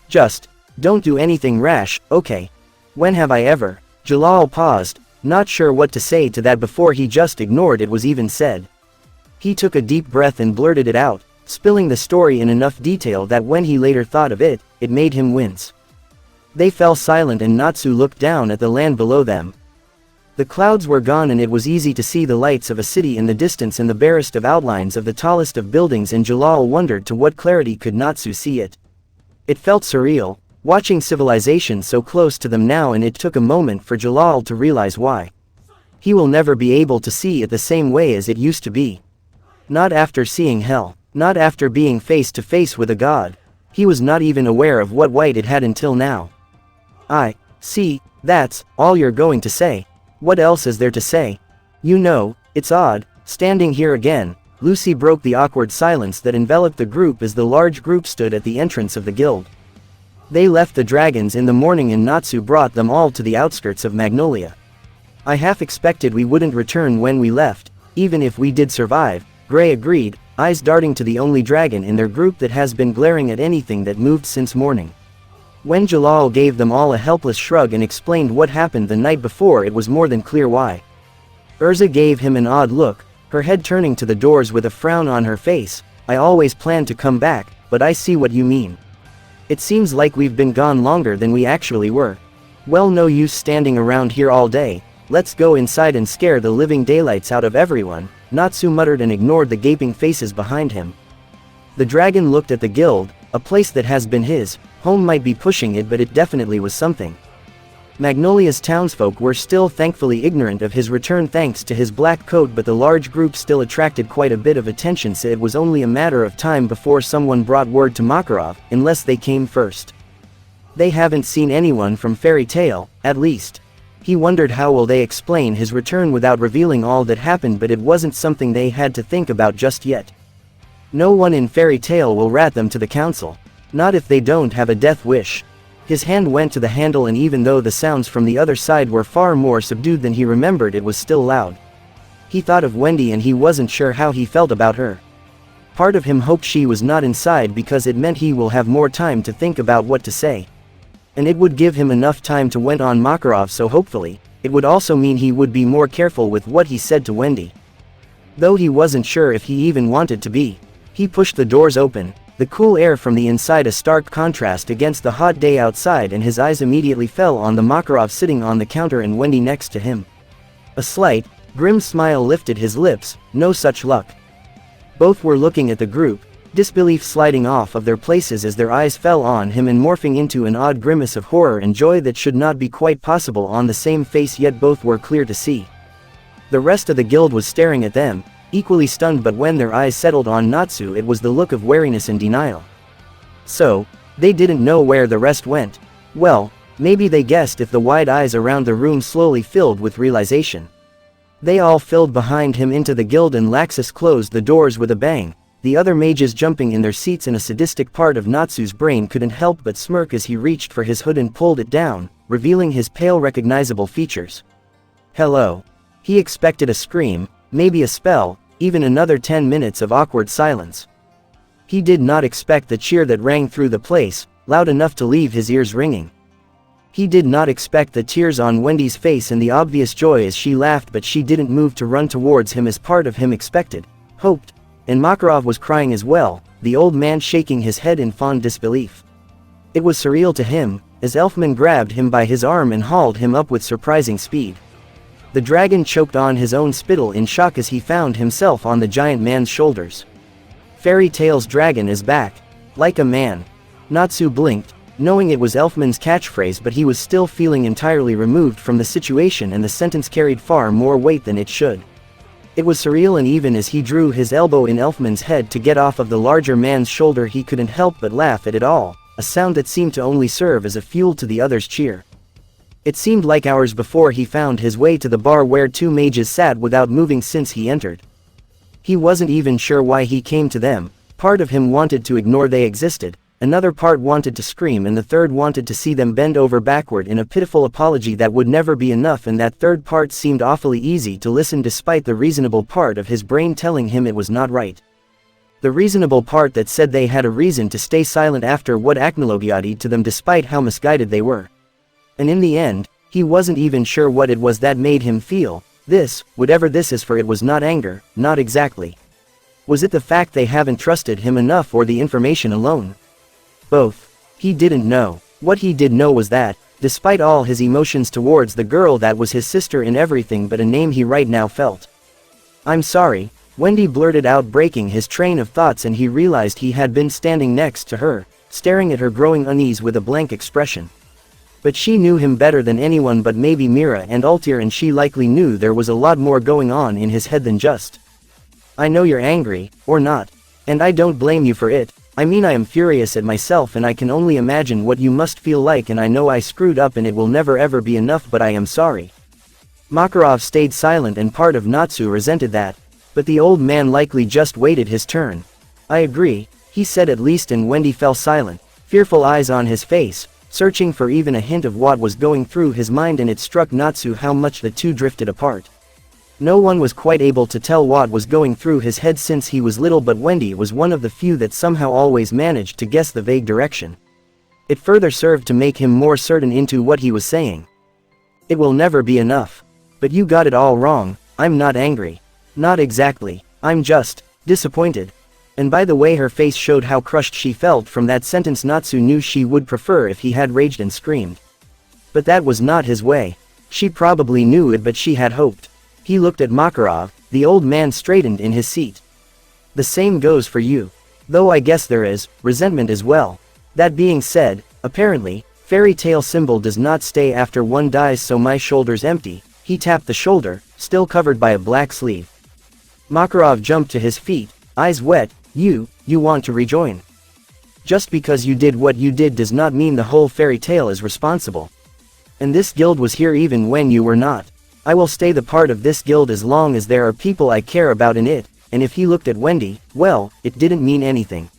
A: Just don't do anything rash, okay? When have I ever? Jalal paused, not sure what to say to that before he just ignored it was even said. He took a deep breath and blurted it out, spilling the story in enough detail that when he later thought of it, it made him wince. They fell silent, and Natsu looked down at the land below them. The clouds were gone, and it was easy to see the lights of a city in the distance and the barest of outlines of the tallest of buildings, and Jalal wondered to what clarity could Natsu see it. It felt surreal, watching civilization so close to them now, and it took a moment for Jalal to realize why. He will never be able to see it the same way as it used to be. Not after seeing hell, not after being face to face with a god. He was not even aware of what white it had until now. I see, that's all you're going to say. What else is there to say? You know, it's odd, standing here again. Lucy broke the awkward silence that enveloped the group as the large group stood at the entrance of the guild. They left the dragons in the morning, and Natsu brought them all to the outskirts of Acnologia. I half expected we wouldn't return when we left, even if we did survive, Gray agreed, eyes darting to the only dragon in their group that has been glaring at anything that moved since morning. When Jalal gave them all a helpless shrug and explained what happened the night before, it was more than clear why. Urza gave him an odd look, her head turning to the doors with a frown on her face. I always planned to come back, but I see what you mean. It seems like we've been gone longer than we actually were. Well, no use standing around here all day, let's go inside and scare the living daylights out of everyone, Natsu muttered and ignored the gaping faces behind him. The dragon looked at the guild, a place that has been his home might be pushing it, but it definitely was something. Magnolia's townsfolk were still thankfully ignorant of his return thanks to his black coat, but the large group still attracted quite a bit of attention, so it was only a matter of time before someone brought word to Makarov, unless they came first. They haven't seen anyone from Fairy Tail, at least. He wondered how will they explain his return without revealing all that happened, but it wasn't something they had to think about just yet. No one in Fairy Tail will rat them to the council. Not if they don't have a death wish. His hand went to the handle, and even though the sounds from the other side were far more subdued than he remembered, it was still loud. He thought of Wendy and he wasn't sure how he felt about her. Part of him hoped she was not inside because it meant he will have more time to think about what to say. And it would give him enough time to went on Makarov, so hopefully, it would also mean he would be more careful with what he said to Wendy. Though he wasn't sure if he even wanted to be. He pushed the doors open, the cool air from the inside a stark contrast against the hot day outside, and his eyes immediately fell on the Makarov sitting on the counter and Wendy next to him. A slight, grim smile lifted his lips. No such luck. Both were looking at the group, disbelief sliding off of their places as their eyes fell on him and morphing into an odd grimace of horror and joy that should not be quite possible on the same face, yet both were clear to see. The rest of the guild was staring at them, equally stunned, but when their eyes settled on Natsu, it was the look of wariness and denial. So, they didn't know where the rest went. Well, maybe they guessed if the wide eyes around the room slowly filled with realization. They all filled behind him into the guild, and Laxus closed the doors with a bang. The other mages jumping in their seats, and a sadistic part of Natsu's brain couldn't help but smirk as he reached for his hood and pulled it down, revealing his pale recognizable features. Hello. He expected a scream, maybe a spell, even another 10 minutes of awkward silence. He did not expect the cheer that rang through the place, loud enough to leave his ears ringing. He did not expect the tears on Wendy's face and the obvious joy as she laughed, but she didn't move to run towards him as part of him expected, hoped, and Makarov was crying as well, the old man shaking his head in fond disbelief. It was surreal to him, as Elfman grabbed him by his arm and hauled him up with surprising speed. The dragon choked on his own spittle in shock as he found himself on the giant man's shoulders. Fairy Tale's dragon is back. Like a man. Natsu blinked, knowing it was Elfman's catchphrase, but he was still feeling entirely removed from the situation, and the sentence carried far more weight than it should. It was surreal, and even as he drew his elbow in Elfman's head to get off of the larger man's shoulder, he couldn't help but laugh at it all, a sound that seemed to only serve as a fuel to the others' cheer. It seemed like hours before he found his way to the bar where two mages sat without moving since he entered. He wasn't even sure why he came to them. Part of him wanted to ignore they existed, another part wanted to scream, and the third wanted to see them bend over backward in a pitiful apology that would never be enough, and that third part seemed awfully easy to listen despite the reasonable part of his brain telling him it was not right. The reasonable part that said they had a reason to stay silent after what Acnologia did to them despite how misguided they were. And in the end, he wasn't even sure what it was that made him feel this, whatever this is, for it was not anger, not exactly. Was it the fact they haven't trusted him enough, or the information alone? Both. He didn't know. What he did know was that, despite all his emotions towards the girl that was his sister in everything but a name, he right now felt. "I'm sorry," Wendy blurted out, breaking his train of thoughts, and he realized he had been standing next to her, staring at her growing unease with a blank expression. But she knew him better than anyone but maybe Mira and Altair, and she likely knew there was a lot more going on in his head than just, "I know you're angry, or not. And I don't blame you for it. I mean, I am furious at myself, and I can only imagine what you must feel like, and I know I screwed up and it will never ever be enough, but I am sorry." Makarov stayed silent, and part of Natsu resented that. But the old man likely just waited his turn. "I agree," he said at least, and Wendy fell silent, fearful eyes on his face, searching for even a hint of what was going through his mind, and it struck Natsu how much the two drifted apart. No one was quite able to tell what was going through his head since he was little, but Wendy was one of the few that somehow always managed to guess the vague direction. It further served to make him more certain into what he was saying. "It will never be enough. But you got it all wrong. I'm not angry. Not exactly. I'm just disappointed." And by the way her face showed how crushed she felt from that sentence, Natsu knew she would prefer if he had raged and screamed. But that was not his way. She probably knew it, but she had hoped. He looked at Makarov. The old man straightened in his seat. "The same goes for you. Though I guess there is resentment as well. That being said, apparently, fairy tale symbol does not stay after one dies, so my shoulder's empty." He tapped the shoulder, still covered by a black sleeve. Makarov jumped to his feet, eyes wet. You want to rejoin? Just because you did what you did does not mean the whole fairy tale is responsible. And this guild was here even when you were not. I will stay the part of this guild as long as there are people I care about in it, and if he looked at Wendy, well, it didn't mean anything.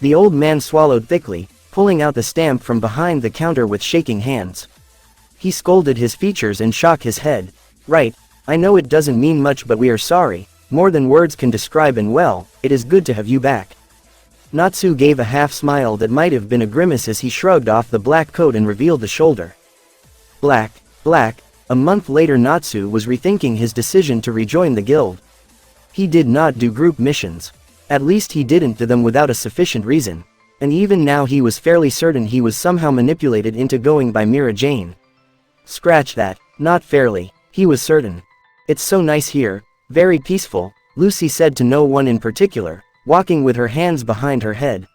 A: The old man swallowed thickly, pulling out the stamp from behind the counter with shaking hands. He scolded his features and shook his head. "Right, I know it doesn't mean much, but we are sorry. More than words can describe, and well, it is good to have you back." Natsu gave a half smile that might have been a grimace as he shrugged off the black coat and revealed the shoulder. Black. A month later, Natsu was rethinking his decision to rejoin the guild. He did not do group missions. At least he didn't do them without a sufficient reason. And even now he was fairly certain he was somehow manipulated into going by Mira Jane. Scratch that. Not fairly. He was certain. "It's so nice here. Very peaceful," Lucy said to no one in particular, walking with her hands behind her head.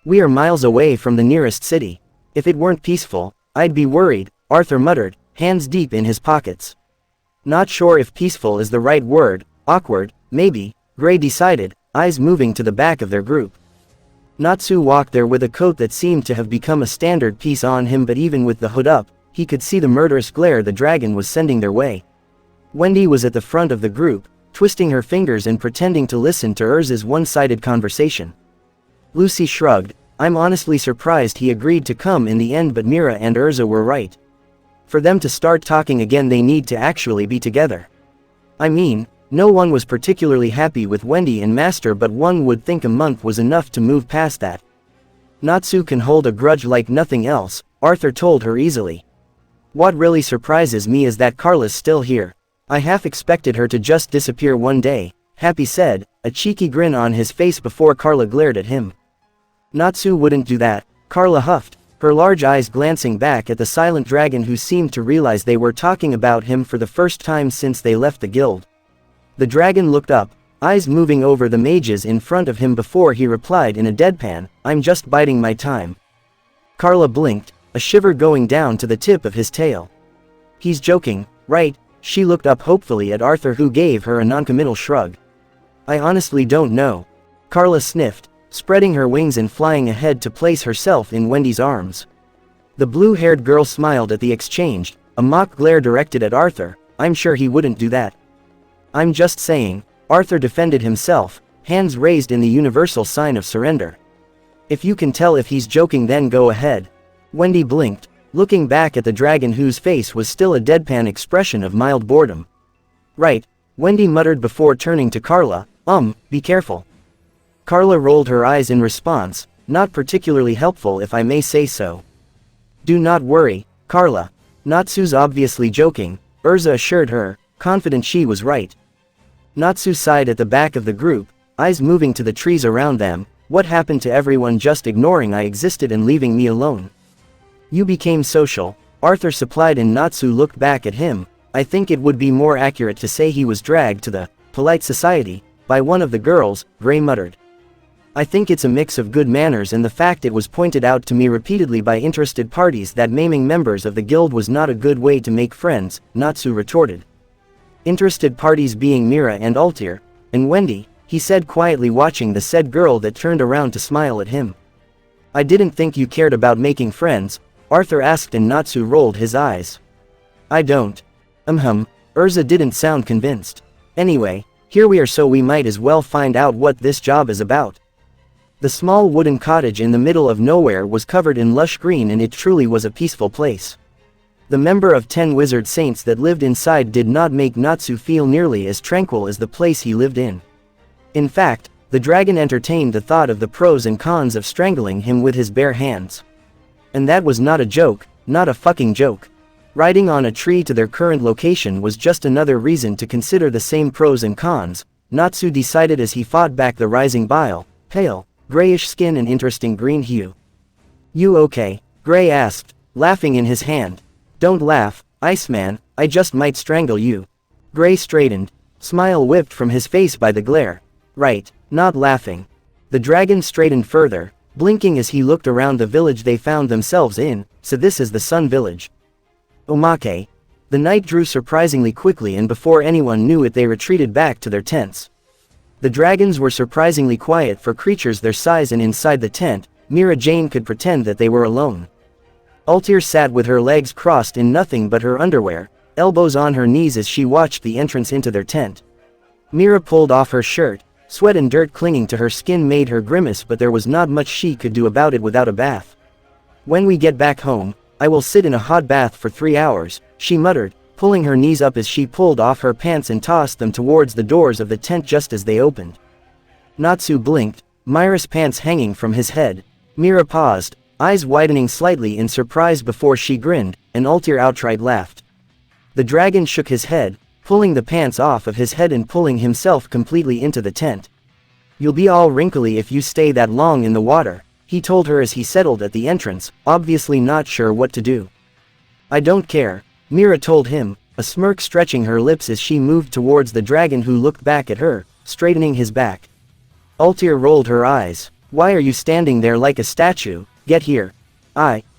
A: "We are miles away from the nearest city. If it weren't peaceful, I'd be worried," Arthur muttered, hands deep in his pockets. Not sure if peaceful is the right word, awkward, maybe, Gray decided, eyes moving to the back of their group. Natsu walked there with a coat that seemed to have become a standard piece on him, but even with the hood up, he could see the murderous glare the dragon was sending their way. Wendy was at the front of the group, twisting her fingers and pretending to listen to Urza's one-sided conversation. Lucy shrugged. I'm honestly surprised he agreed to come in the end, but Mira and Urza were right. For them to start talking again, they need to actually be together. I mean, no one was particularly happy with Wendy and Master, but one would think a month was enough to move past that. Natsu can hold a grudge like nothing else, Arthur told her easily. What really surprises me is that Carla's still here. I half expected her to just disappear one day, Happy said, a cheeky grin on his face before Carla glared at him. Natsu wouldn't do that, Carla huffed, her large eyes glancing back at the silent dragon, who seemed to realize they were talking about him for the first time since they left the guild. The dragon looked up, eyes moving over the mages in front of him before he replied in a deadpan, I'm just biding my time. Carla blinked, a shiver going down to the tip of his tail. He's joking, right? She looked up hopefully at Arthur, who gave her a noncommittal shrug. I honestly don't know. Carla sniffed, spreading her wings and flying ahead to place herself in Wendy's arms. The blue-haired girl smiled at the exchange, a mock glare directed at Arthur. I'm sure he wouldn't do that. I'm just saying, Arthur defended himself, hands raised in the universal sign of surrender. If you can tell if he's joking, then go ahead. Wendy blinked, looking back at the dragon, whose face was still a deadpan expression of mild boredom. Right, Wendy muttered before turning to Carla, be careful. Carla rolled her eyes in response, not particularly helpful if I may say so. Do not worry, Carla. Natsu's obviously joking, Urza assured her, confident she was right. Natsu sighed at the back of the group, eyes moving to the trees around them. What happened to everyone just ignoring I existed and leaving me alone? You became social, Arthur supplied, and Natsu looked back at him. I think it would be more accurate to say he was dragged to the polite society by one of the girls, Gray muttered. I think it's a mix of good manners and the fact it was pointed out to me repeatedly by interested parties that maiming members of the guild was not a good way to make friends, Natsu retorted. Interested parties being Mira and Altair, and Wendy, he said quietly, watching the said girl that turned around to smile at him. I didn't think you cared about making friends, Arthur asked, and Natsu rolled his eyes. I don't. Urza didn't sound convinced. Anyway, here we are, so we might as well find out what this job is about. The small wooden cottage in the middle of nowhere was covered in lush green, and it truly was a peaceful place. The member of 10 wizard saints that lived inside did not make Natsu feel nearly as tranquil as the place he lived in. In fact, the dragon entertained the thought of the pros and cons of strangling him with his bare hands. And that was not a joke, not a fucking joke. Riding on a tree to their current location was just another reason to consider the same pros and cons, Natsu decided as he fought back the rising bile. Pale, grayish skin and interesting green hue. You okay? Gray asked, laughing in his hand. Don't laugh, Iceman, I just might strangle you. Gray straightened, smile whipped from his face by the glare. Right, not laughing. The dragon straightened further, blinking as he looked around the village they found themselves in. So this is the Sun Village. Omake. The night drew surprisingly quickly, and before anyone knew it they retreated back to their tents. The dragons were surprisingly quiet for creatures their size, and inside the tent, Mira Jane could pretend that they were alone. Altair sat with her legs crossed in nothing but her underwear, elbows on her knees as she watched the entrance into their tent. Mira pulled off her shirt, sweat and dirt clinging to her skin made her grimace, but there was not much she could do about it without a bath. When we get back home, I will sit in a hot bath for 3 hours, she muttered, pulling her knees up as she pulled off her pants and tossed them towards the doors of the tent just as they opened. Natsu blinked, Myra's pants hanging from his head. Mira paused, eyes widening slightly in surprise before she grinned, and Altair outright laughed. The dragon shook his head, pulling the pants off of his head and pulling himself completely into the tent. You'll be all wrinkly if you stay that long in the water, he told her as he settled at the entrance, obviously not sure what to do. I don't care, Mira told him, a smirk stretching her lips as she moved towards the dragon, who looked back at her, straightening his back. Altair rolled her eyes. Why are you standing there like a statue? Get here.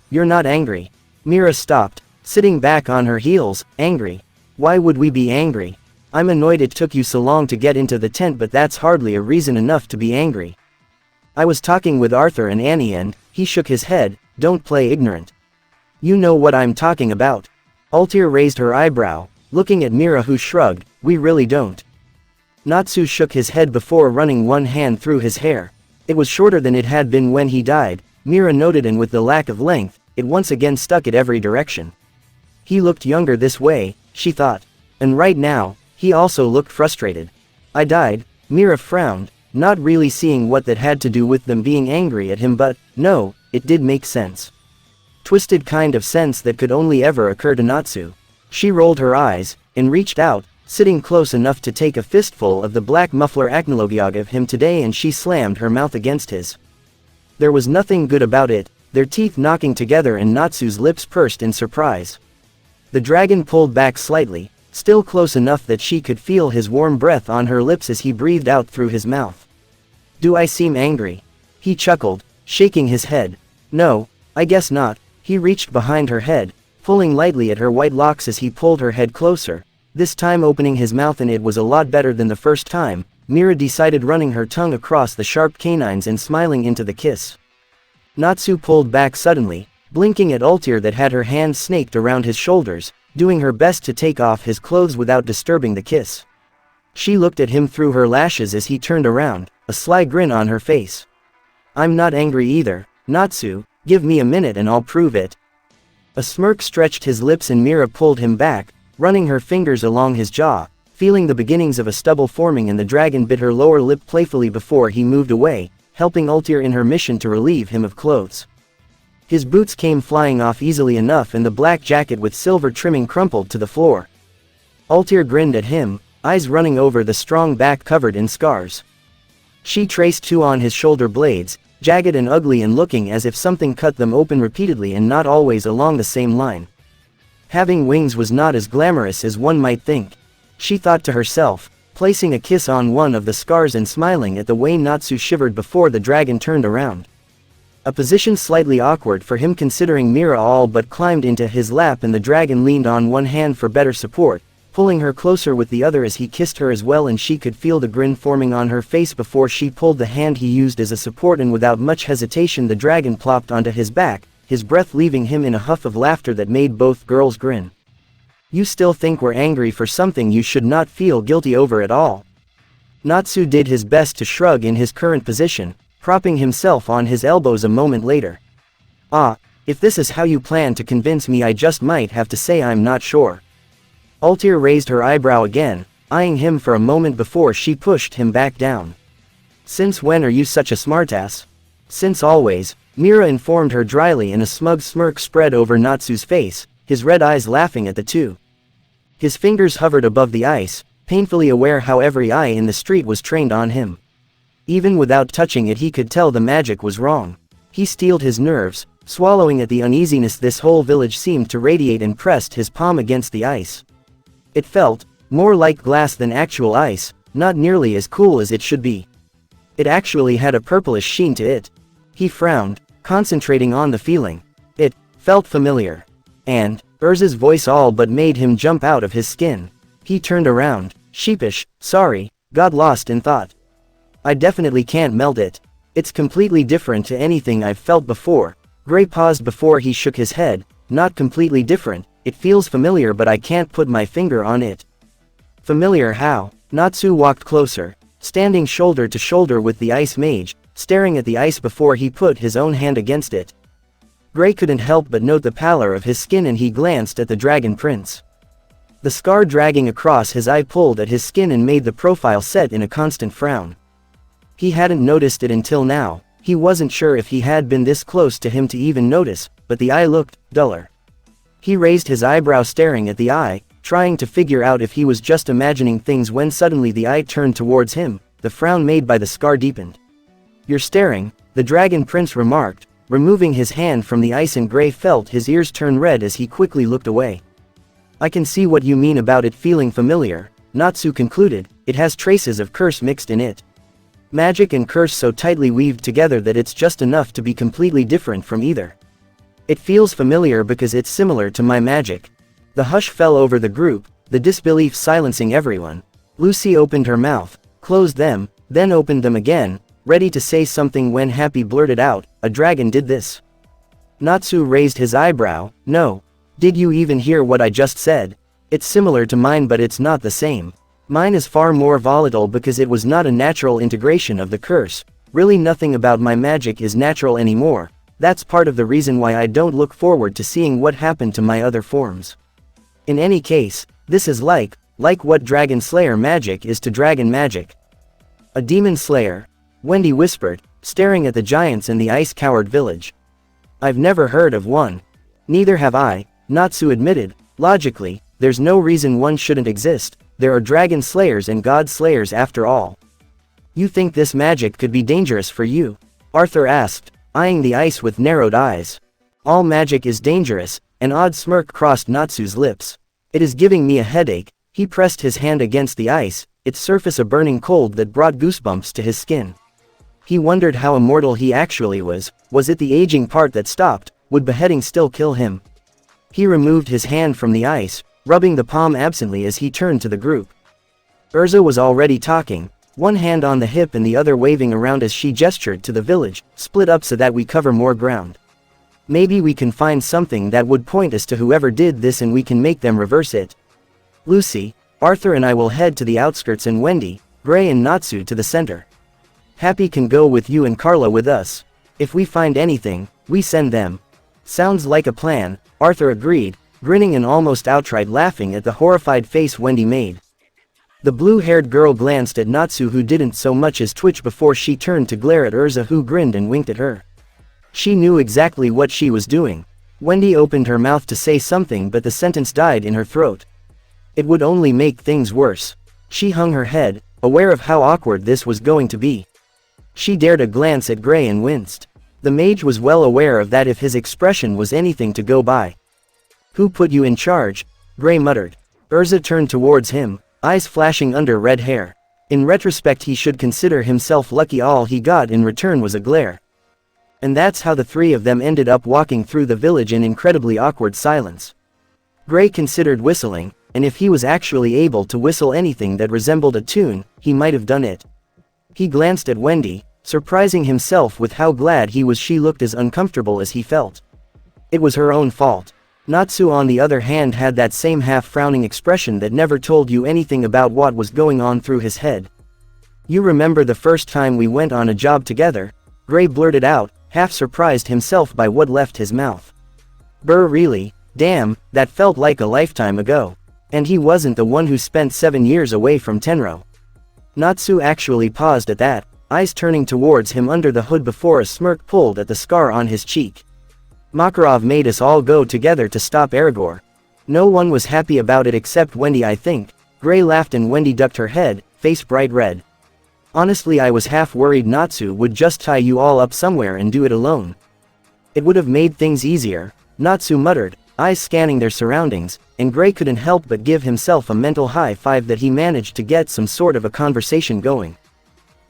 A: You're not angry. Mira stopped, sitting back on her heels, angry. Why would we be angry? I'm annoyed it took you so long to get into the tent, but that's hardly a reason enough to be angry. I was talking with Arthur and Annie and he shook his head. Don't play ignorant. You know what I'm talking about. Altair raised her eyebrow, looking at Mira, who shrugged. We really don't. Natsu shook his head before running one hand through his hair. It was shorter than it had been when he died, Mira noted, and with the lack of length, it once again stuck at every direction. He looked younger this way, she thought. And right now, he also looked frustrated. I died, Mira frowned, not really seeing what that had to do with them being angry at him, but, no, it did make sense. Twisted kind of sense that could only ever occur to Natsu. She rolled her eyes, and reached out, sitting close enough to take a fistful of the black muffler Acnologia of him today, and she slammed her mouth against his. There was nothing good about it, their teeth knocking together, and Natsu's lips pursed in surprise. The dragon pulled back slightly, still close enough that she could feel his warm breath on her lips as he breathed out through his mouth. Do I seem angry? He chuckled, shaking his head. No, I guess not. He reached behind her head, pulling lightly at her white locks as he pulled her head closer, this time opening his mouth, and it was a lot better than the first time. Mira decided, running her tongue across the sharp canines and smiling into the kiss. Natsu pulled back suddenly, blinking at Altair that had her hands snaked around his shoulders, doing her best to take off his clothes without disturbing the kiss. She looked at him through her lashes as he turned around, a sly grin on her face. I'm not angry either, Natsu, give me a minute and I'll prove it. A smirk stretched his lips and Mira pulled him back, running her fingers along his jaw, feeling the beginnings of a stubble forming, and the dragon bit her lower lip playfully before he moved away, helping Altair in her mission to relieve him of clothes. His boots came flying off easily enough, and the black jacket with silver trimming crumpled to the floor. Altair grinned at him, eyes running over the strong back covered in scars. She traced two on his shoulder blades, jagged and ugly and looking as if something cut them open repeatedly and not always along the same line. Having wings was not as glamorous as one might think, she thought to herself, placing a kiss on one of the scars and smiling at the way Natsu shivered before the dragon turned around. A position slightly awkward for him, considering Mira all but climbed into his lap and the dragon leaned on one hand for better support, pulling her closer with the other as he kissed her as well, and she could feel the grin forming on her face before she pulled the hand he used as a support, and without much hesitation the dragon plopped onto his back, his breath leaving him in a huff of laughter that made both girls grin. You still think we're angry for something you should not feel guilty over at all? Natsu did his best to shrug in his current position, propping himself on his elbows a moment later. Ah, if this is how you plan to convince me, I just might have to say I'm not sure. Altair raised her eyebrow again, eyeing him for a moment before she pushed him back down. Since when are you such a smartass? Since always, Mira informed her dryly, and a smug smirk spread over Natsu's face, his red eyes laughing at the two. His fingers hovered above the ice, painfully aware how every eye in the street was trained on him. Even without touching it he could tell the magic was wrong. He steeled his nerves, swallowing at the uneasiness this whole village seemed to radiate, and pressed his palm against the ice. It felt more like glass than actual ice, not nearly as cool as it should be. It actually had a purplish sheen to it. He frowned, concentrating on the feeling. It felt familiar. And Urza's voice all but made him jump out of his skin. He turned around, sheepish. Sorry, got lost in thought. I definitely can't melt it. It's completely different to anything I've felt before. Gray paused before he shook his head. Not completely different, it feels familiar, but I can't put my finger on it. Familiar how? Natsu walked closer, standing shoulder to shoulder with the ice mage, staring at the ice before he put his own hand against it. Gray couldn't help but note the pallor of his skin, and he glanced at the dragon prince. The scar dragging across his eye pulled at his skin and made the profile set in a constant frown. He hadn't noticed it until now. He wasn't sure if he had been this close to him to even notice, but the eye looked duller. He raised his eyebrow, staring at the eye, trying to figure out if he was just imagining things, when suddenly the eye turned towards him, the frown made by the scar deepened. You're staring, the dragon prince remarked, removing his hand from the ice, and Gray felt his ears turn red as he quickly looked away. I can see what you mean about it feeling familiar, Natsu concluded. It has traces of curse mixed in it. Magic and curse so tightly weaved together that it's just enough to be completely different from either. It feels familiar because it's similar to my magic. The hush fell over the group, the disbelief silencing everyone. Lucy opened her mouth, closed them, then opened them again, ready to say something when Happy blurted out, "A dragon did this." Natsu raised his eyebrow. "No. Did you even hear what I just said? It's similar to mine, but it's not the same. Mine is far more volatile because it was not a natural integration of the curse. Really nothing about my magic is natural anymore. That's part of the reason why I don't look forward to seeing what happened to my other forms. In any case, this is like what Dragon Slayer magic is to dragon magic." "A demon slayer?" Wendy whispered, staring at the giants in the ice-covered village. "I've never heard of one." "Neither have I," Natsu admitted. "Logically, there's no reason one shouldn't exist. There are dragon slayers and god slayers after all." "You think this magic could be dangerous for you?" Arthur asked, eyeing the ice with narrowed eyes. "All magic is dangerous," an odd smirk crossed Natsu's lips. "It is giving me a headache." He pressed his hand against the ice, its surface a burning cold that brought goosebumps to his skin. He wondered how immortal he actually was it the aging part that stopped, would beheading still kill him? He removed his hand from the ice, rubbing the palm absently as he turned to the group. Urza was already talking, one hand on the hip and the other waving around as she gestured to the village, "Split up so that we cover more ground. Maybe we can find something that would point us to whoever did this and we can make them reverse it. Lucy, Arthur and I will head to the outskirts and Wendy, Gray and Natsu to the center. Happy can go with you and Carla with us. If we find anything, we send them." "Sounds like a plan," Arthur agreed, grinning and almost outright laughing at the horrified face Wendy made. The blue-haired girl glanced at Natsu, who didn't so much as twitch before she turned to glare at Urza, who grinned and winked at her. She knew exactly what she was doing. Wendy opened her mouth to say something, but the sentence died in her throat. It would only make things worse. She hung her head, aware of how awkward this was going to be. She dared a glance at Gray and winced. The mage was well aware of that if his expression was anything to go by. "Who put you in charge?" Gray muttered. Urza turned towards him, eyes flashing under red hair. In retrospect, he should consider himself lucky. All he got in return was a glare. And that's how the three of them ended up walking through the village in incredibly awkward silence. Gray considered whistling, and if he was actually able to whistle anything that resembled a tune, he might have done it. He glanced at Wendy, surprising himself with how glad he was she looked as uncomfortable as he felt. It was her own fault. Natsu, on the other hand, had that same half-frowning expression that never told you anything about what was going on through his head. "You remember the first time we went on a job together?" Gray blurted out, half surprised himself by what left his mouth. "Brr, really? Damn, that felt like a lifetime ago. And he wasn't the one who spent 7 years away from Tenro." Natsu actually paused at that, eyes turning towards him under the hood before a smirk pulled at the scar on his cheek. "Makarov made us all go together to stop Aragorn. No one was happy about it except Wendy, I think." Gray laughed and Wendy ducked her head, face bright red. "Honestly, I was half worried Natsu would just tie you all up somewhere and do it alone. It would have made things easier," Natsu muttered, eyes scanning their surroundings, and Gray couldn't help but give himself a mental high five that he managed to get some sort of a conversation going.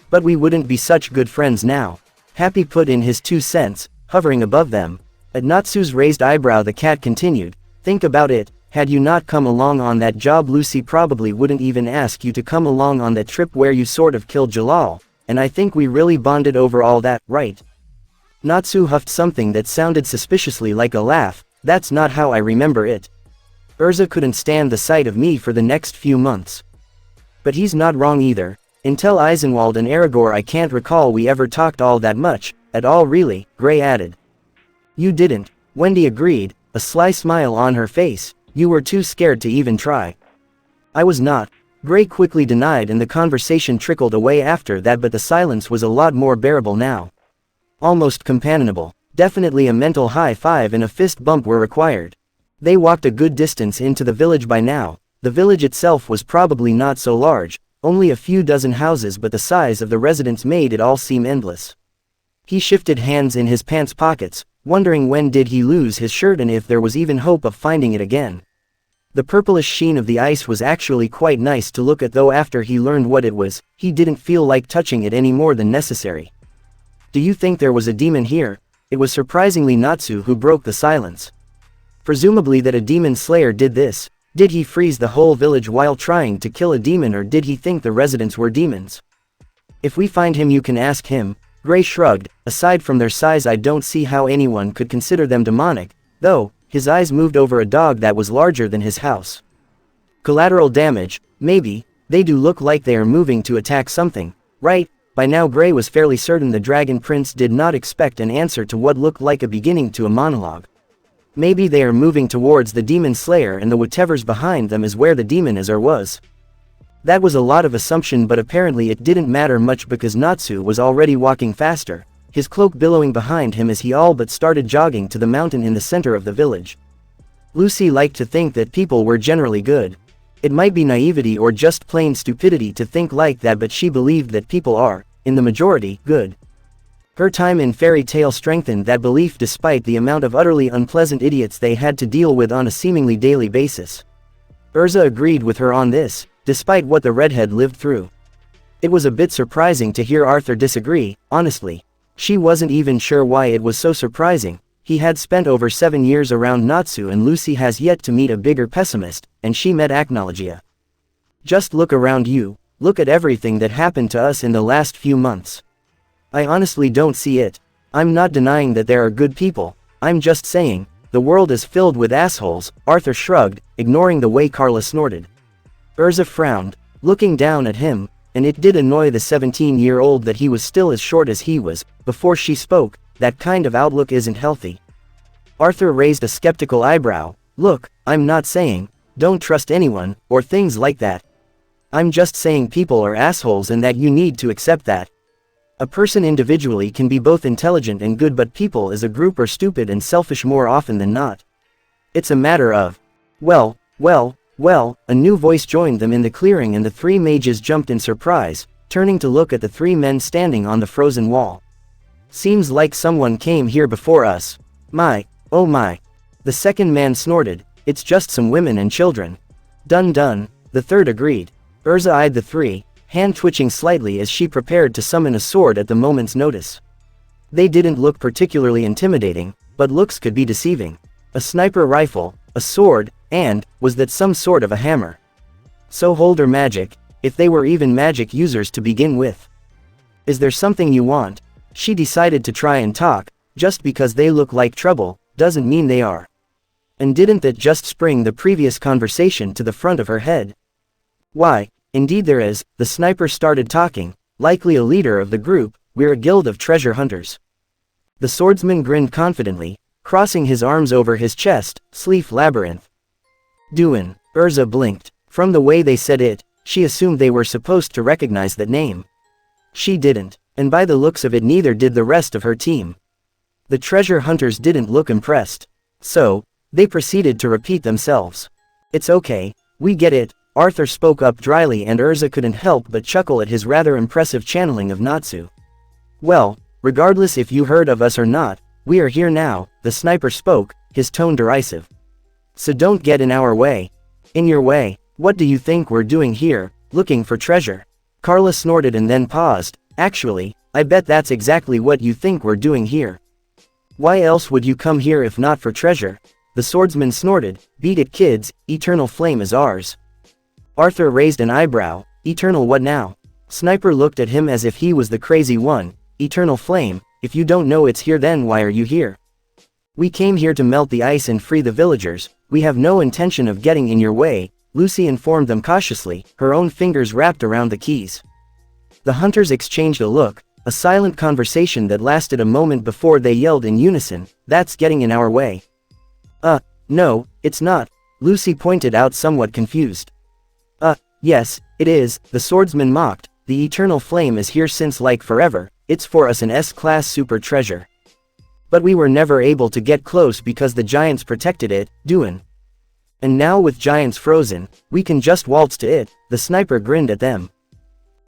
A: "But we wouldn't be such good friends now." Happy put in his 2 cents, hovering above them. At Natsu's raised eyebrow, the cat continued, "Think about it, had you not come along on that job, Lucy probably wouldn't even ask you to come along on that trip where you sort of killed Jalal, and I think we really bonded over all that, right?" Natsu huffed something that sounded suspiciously like a laugh. "That's not how I remember it. Urza couldn't stand the sight of me for the next few months. But he's not wrong either. Until Eisenwald and Aragorn, I can't recall we ever talked all that much, at all really," Gray added. "You didn't," Wendy agreed, a sly smile on her face. "You were too scared to even try." "I was not," Gray quickly denied, and the conversation trickled away after that, but the silence was a lot more bearable now. Almost companionable. Definitely a mental high five and a fist bump were required. They walked a good distance into the village by now. The village itself was probably not so large, only a few dozen houses, but the size of the residents made it all seem endless. He shifted hands in his pants pockets, wondering when did he lose his shirt and if there was even hope of finding it again. The purplish sheen of the ice was actually quite nice to look at, though after he learned what it was, he didn't feel like touching it any more than necessary. "Do you think there was a demon here?" It was surprisingly Natsu who broke the silence. "Presumably that a demon slayer did this," Did he freeze the whole village while trying to kill a demon, or did he think the residents were demons? If we find him you can ask him. Gray shrugged. Aside from their size I don't see how anyone could consider them demonic, though. His eyes moved over a dog that was larger than his house. Collateral damage, maybe. They do look like they are moving to attack something, right? By now Gray was fairly certain the Dragon Prince did not expect an answer to what looked like a beginning to a monologue. Maybe they are moving towards the Demon Slayer and the whatever's behind them is where the demon is or was. That was a lot of assumption, but apparently it didn't matter much because Natsu was already walking faster, his cloak billowing behind him as he all but started jogging to the mountain in the center of the village. Lucy liked to think that people were generally good. It might be naivety or just plain stupidity to think like that, but she believed that people are, in the majority, good. Her time in Fairy Tale strengthened that belief despite the amount of utterly unpleasant idiots they had to deal with on a seemingly daily basis. Urza agreed with her on this, despite what the redhead lived through. It was a bit surprising to hear Arthur disagree, honestly. She wasn't even sure why it was so surprising. He had spent over 7 years around Natsu and Lucy has yet to meet a bigger pessimist, and she met Acnologia. Just look around you, look at everything that happened to us in the last few months. I honestly don't see it. I'm not denying that there are good people, I'm just saying, the world is filled with assholes. Arthur shrugged, ignoring the way Carla snorted. Urza frowned, looking down at him, and it did annoy the 17-year-old that he was still as short as he was. Before she spoke, that kind of outlook isn't healthy. Arthur raised a skeptical eyebrow. Look, I'm not saying, don't trust anyone, or things like that. I'm just saying people are assholes and that you need to accept that. A person individually can be both intelligent and good, but people as a group are stupid and selfish more often than not. It's a matter of, well, a new voice joined them in the clearing and the three mages jumped in surprise, turning to look at the three men standing on the frozen wall. Seems like someone came here before us. My, oh my. The second man snorted, it's just some women and children. Done, the third agreed. Urza eyed the three, hand twitching slightly as she prepared to summon a sword at the moment's notice. They didn't look particularly intimidating, but looks could be deceiving. A sniper rifle, a sword, and, was that some sort of a hammer? So hold her magic, if they were even magic users to begin with. Is there something you want? She decided to try and talk. Just because they look like trouble, doesn't mean they are. And didn't that just spring the previous conversation to the front of her head? Why, indeed there is. The sniper started talking, likely a leader of the group. We're a guild of treasure hunters. The swordsman grinned confidently, crossing his arms over his chest. Sleeve labyrinth. Duin. Urza blinked. From the way they said it, she assumed they were supposed to recognize that name. She didn't, and by the looks of it neither did the rest of her team. The treasure hunters didn't look impressed. So, they proceeded to repeat themselves. It's okay, we get it, Arthur spoke up dryly, and Urza couldn't help but chuckle at his rather impressive channeling of Natsu. Well, regardless if you heard of us or not, we are here now, the sniper spoke, his tone derisive. So don't get in our way. In your way? What do you think we're doing here, looking for treasure? Carla snorted and then paused. Actually, I bet that's exactly what you think we're doing here. Why else would you come here if not for treasure? The swordsman snorted. Beat it, kids, eternal flame is ours. Arthur raised an eyebrow. Eternal what now? Sniper looked at him as if he was the crazy one. Eternal flame, if you don't know it's here, then why are you here? We came here to melt the ice and free the villagers. We have no intention of getting in your way, Lucy informed them cautiously, her own fingers wrapped around the keys. The hunters exchanged a look, a silent conversation that lasted a moment before they yelled in unison, that's getting in our way. No, it's not, Lucy pointed out, somewhat confused. Yes, it is, the swordsman mocked, the eternal flame is here since like forever, it's for us an S-class super treasure. But we were never able to get close because the giants protected it, Duin. And now with giants frozen, we can just waltz to it, the sniper grinned at them.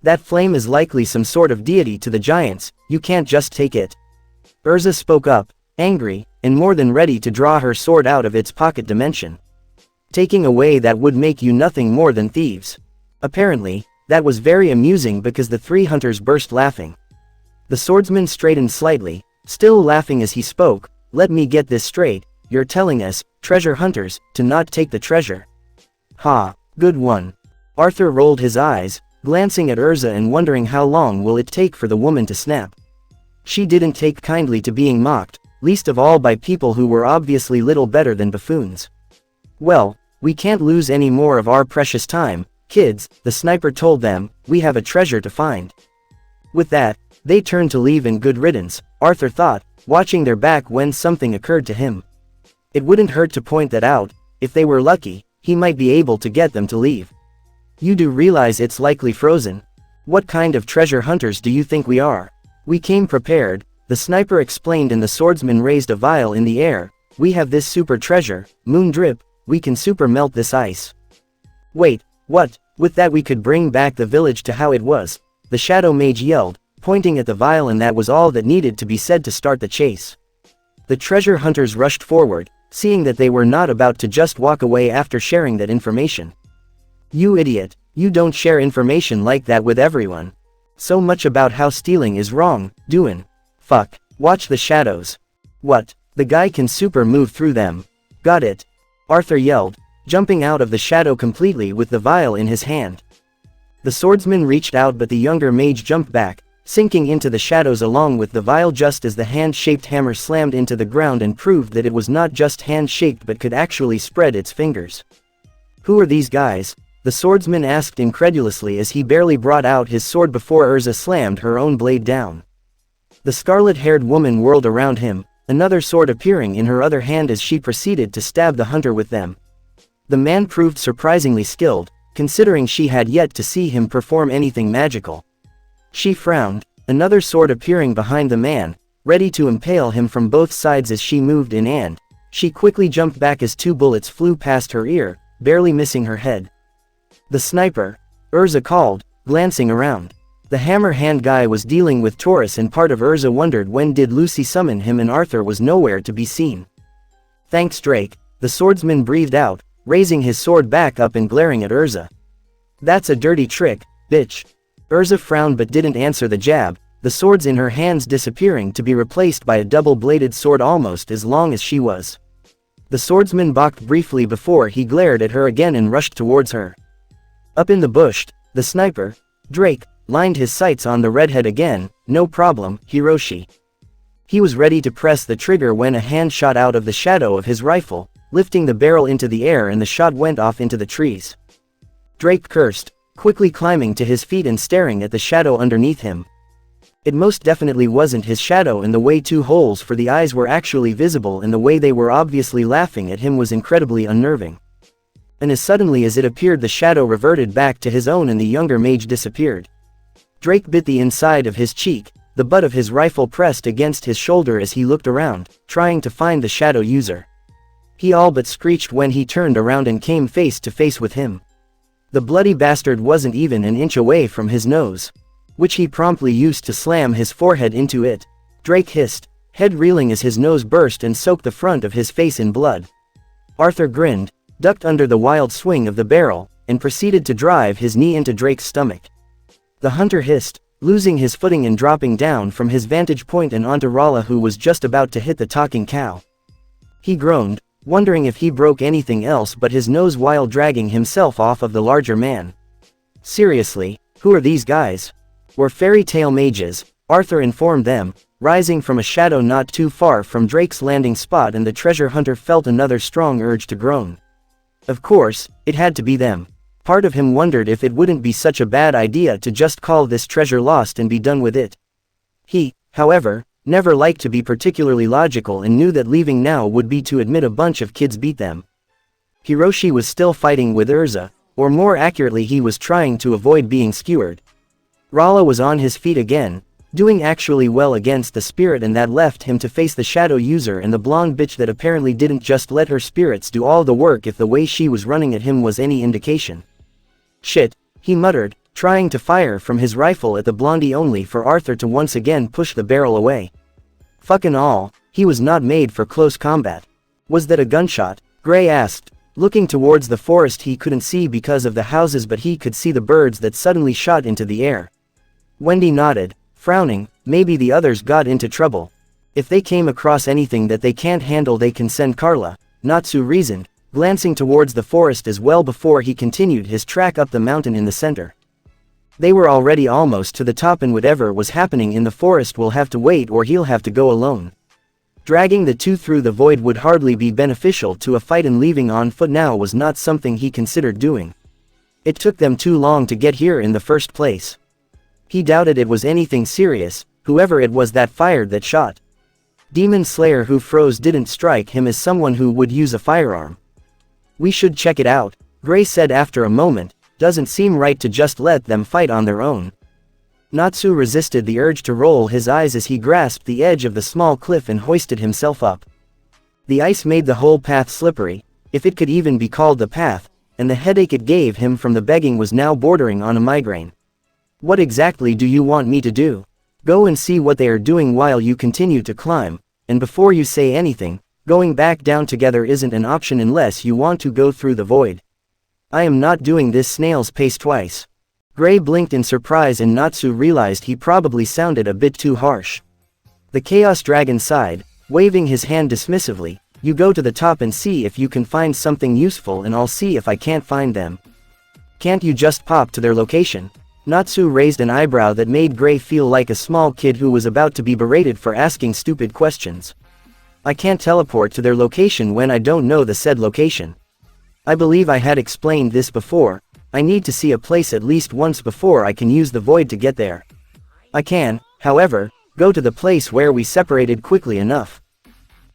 A: That flame is likely some sort of deity to the giants, you can't just take it. Urza spoke up, angry, and more than ready to draw her sword out of its pocket dimension. Taking away that would make you nothing more than thieves. Apparently, that was very amusing because the three hunters burst laughing. The swordsman straightened slightly, still laughing as he spoke. Let me get this straight, you're telling us, treasure hunters, to not take the treasure. Ha, good one. Arthur rolled his eyes, glancing at Urza and wondering how long will it take for the woman to snap. She didn't take kindly to being mocked, least of all by people who were obviously little better than buffoons. Well, we can't lose any more of our precious time, kids, the sniper told them, we have a treasure to find. With that, they turned to leave in good riddance, Arthur thought, watching their back when something occurred to him. It wouldn't hurt to point that out. If they were lucky, he might be able to get them to leave. You do realize it's likely frozen? What kind of treasure hunters do you think we are? We came prepared, the sniper explained, and the swordsman raised a vial in the air. We have this super treasure, moon drip, we can super melt this ice. Wait, what? With that we could bring back the village to how it was, the shadow mage yelled, pointing at the vial, and that was all that needed to be said to start the chase. The treasure hunters rushed forward, seeing that they were not about to just walk away after sharing that information. You idiot, you don't share information like that with everyone. So much about how stealing is wrong, doin'. Fuck, watch the shadows. What, the guy can super move through them. Got it. Arthur yelled, jumping out of the shadow completely with the vial in his hand. The swordsman reached out, but the younger mage jumped back, sinking into the shadows along with the vial just as the hand-shaped hammer slammed into the ground and proved that it was not just hand-shaped but could actually spread its fingers. Who are these guys? The swordsman asked incredulously as he barely brought out his sword before Urza slammed her own blade down. The scarlet-haired woman whirled around him, another sword appearing in her other hand as she proceeded to stab the hunter with them. The man proved surprisingly skilled, considering she had yet to see him perform anything magical. She frowned, another sword appearing behind the man, ready to impale him from both sides as she moved in, and she quickly jumped back as 2 bullets flew past her ear, barely missing her head. The sniper, Urza called, glancing around. The hammer hand guy was dealing with Taurus, and part of Urza wondered when did Lucy summon him, and Arthur was nowhere to be seen. Thanks, Drake, the swordsman breathed out, raising his sword back up and glaring at Urza. That's a dirty trick, bitch. Urza frowned but didn't answer the jab, the swords in her hands disappearing to be replaced by a double-bladed sword almost as long as she was. The swordsman balked briefly before he glared at her again and rushed towards her. Up in the bush, the sniper, Drake, lined his sights on the redhead again. No problem, Hiroshi. He was ready to press the trigger when a hand shot out of the shadow of his rifle, lifting the barrel into the air, and the shot went off into the trees. Drake cursed, quickly climbing to his feet and staring at the shadow underneath him. It most definitely wasn't his shadow, and the way 2 holes for the eyes were actually visible and the way they were obviously laughing at him was incredibly unnerving. And as suddenly as it appeared, the shadow reverted back to his own and the younger mage disappeared. Drake bit the inside of his cheek, the butt of his rifle pressed against his shoulder as he looked around, trying to find the shadow user. He all but screeched when he turned around and came face to face with him. The bloody bastard wasn't even an inch away from his nose, which he promptly used to slam his forehead into it. Drake hissed, head reeling as his nose burst and soaked the front of his face in blood. Arthur grinned, ducked under the wild swing of the barrel, and proceeded to drive his knee into Drake's stomach. The hunter hissed, losing his footing and dropping down from his vantage point and onto Rala, who was just about to hit the talking cow. He groaned, wondering if he broke anything else but his nose while dragging himself off of the larger man. Seriously, who are these guys? We're fairy tale mages, Arthur informed them, rising from a shadow not too far from Drake's landing spot, and the treasure hunter felt another strong urge to groan. Of course, it had to be them. Part of him wondered if it wouldn't be such a bad idea to just call this treasure lost and be done with it. He, however, never liked to be particularly logical and knew that leaving now would be to admit a bunch of kids beat them. Hiroshi was still fighting with Urza, or more accurately he was trying to avoid being skewered. Rala was on his feet again, doing actually well against the spirit, and that left him to face the shadow user and the blonde bitch that apparently didn't just let her spirits do all the work if the way she was running at him was any indication. Shit, he muttered, trying to fire from his rifle at the blondie only for Arthur to once again push the barrel away. Fucking all, he was not made for close combat. Was that a gunshot? Gray asked, looking towards the forest. He couldn't see because of the houses, but he could see the birds that suddenly shot into the air. Wendy nodded, frowning. Maybe the others got into trouble. If they came across anything that they can't handle, they can send Carla, Natsu reasoned, glancing towards the forest as well before he continued his track up the mountain in the center. They were already almost to the top, and whatever was happening in the forest will have to wait, or he'll have to go alone. Dragging the two through the void would hardly be beneficial to a fight, and leaving on foot now was not something he considered doing. It took them too long to get here in the first place. He doubted it was anything serious, whoever it was that fired that shot. Demon Slayer who froze didn't strike him as someone who would use a firearm. "We should check it out," Gray said after a moment. "Doesn't seem right to just let them fight on their own." Natsu resisted the urge to roll his eyes as he grasped the edge of the small cliff and hoisted himself up. The ice made the whole path slippery, if it could even be called the path, and the headache it gave him from the begging was now bordering on a migraine. "What exactly do you want me to do?" "Go and see what they are doing while you continue to climb, and before you say anything, going back down together isn't an option unless you want to go through the void. I am not doing this snail's pace twice." Gray blinked in surprise, and Natsu realized he probably sounded a bit too harsh. The Chaos Dragon sighed, waving his hand dismissively. "You go to the top and see if you can find something useful, and I'll see if I can't find them." "Can't you just pop to their location?" Natsu raised an eyebrow that made Gray feel like a small kid who was about to be berated for asking stupid questions. "I can't teleport to their location when I don't know the said location. I believe I had explained this before. I need to see a place at least once before I can use the void to get there. I can, however, go to the place where we separated quickly enough."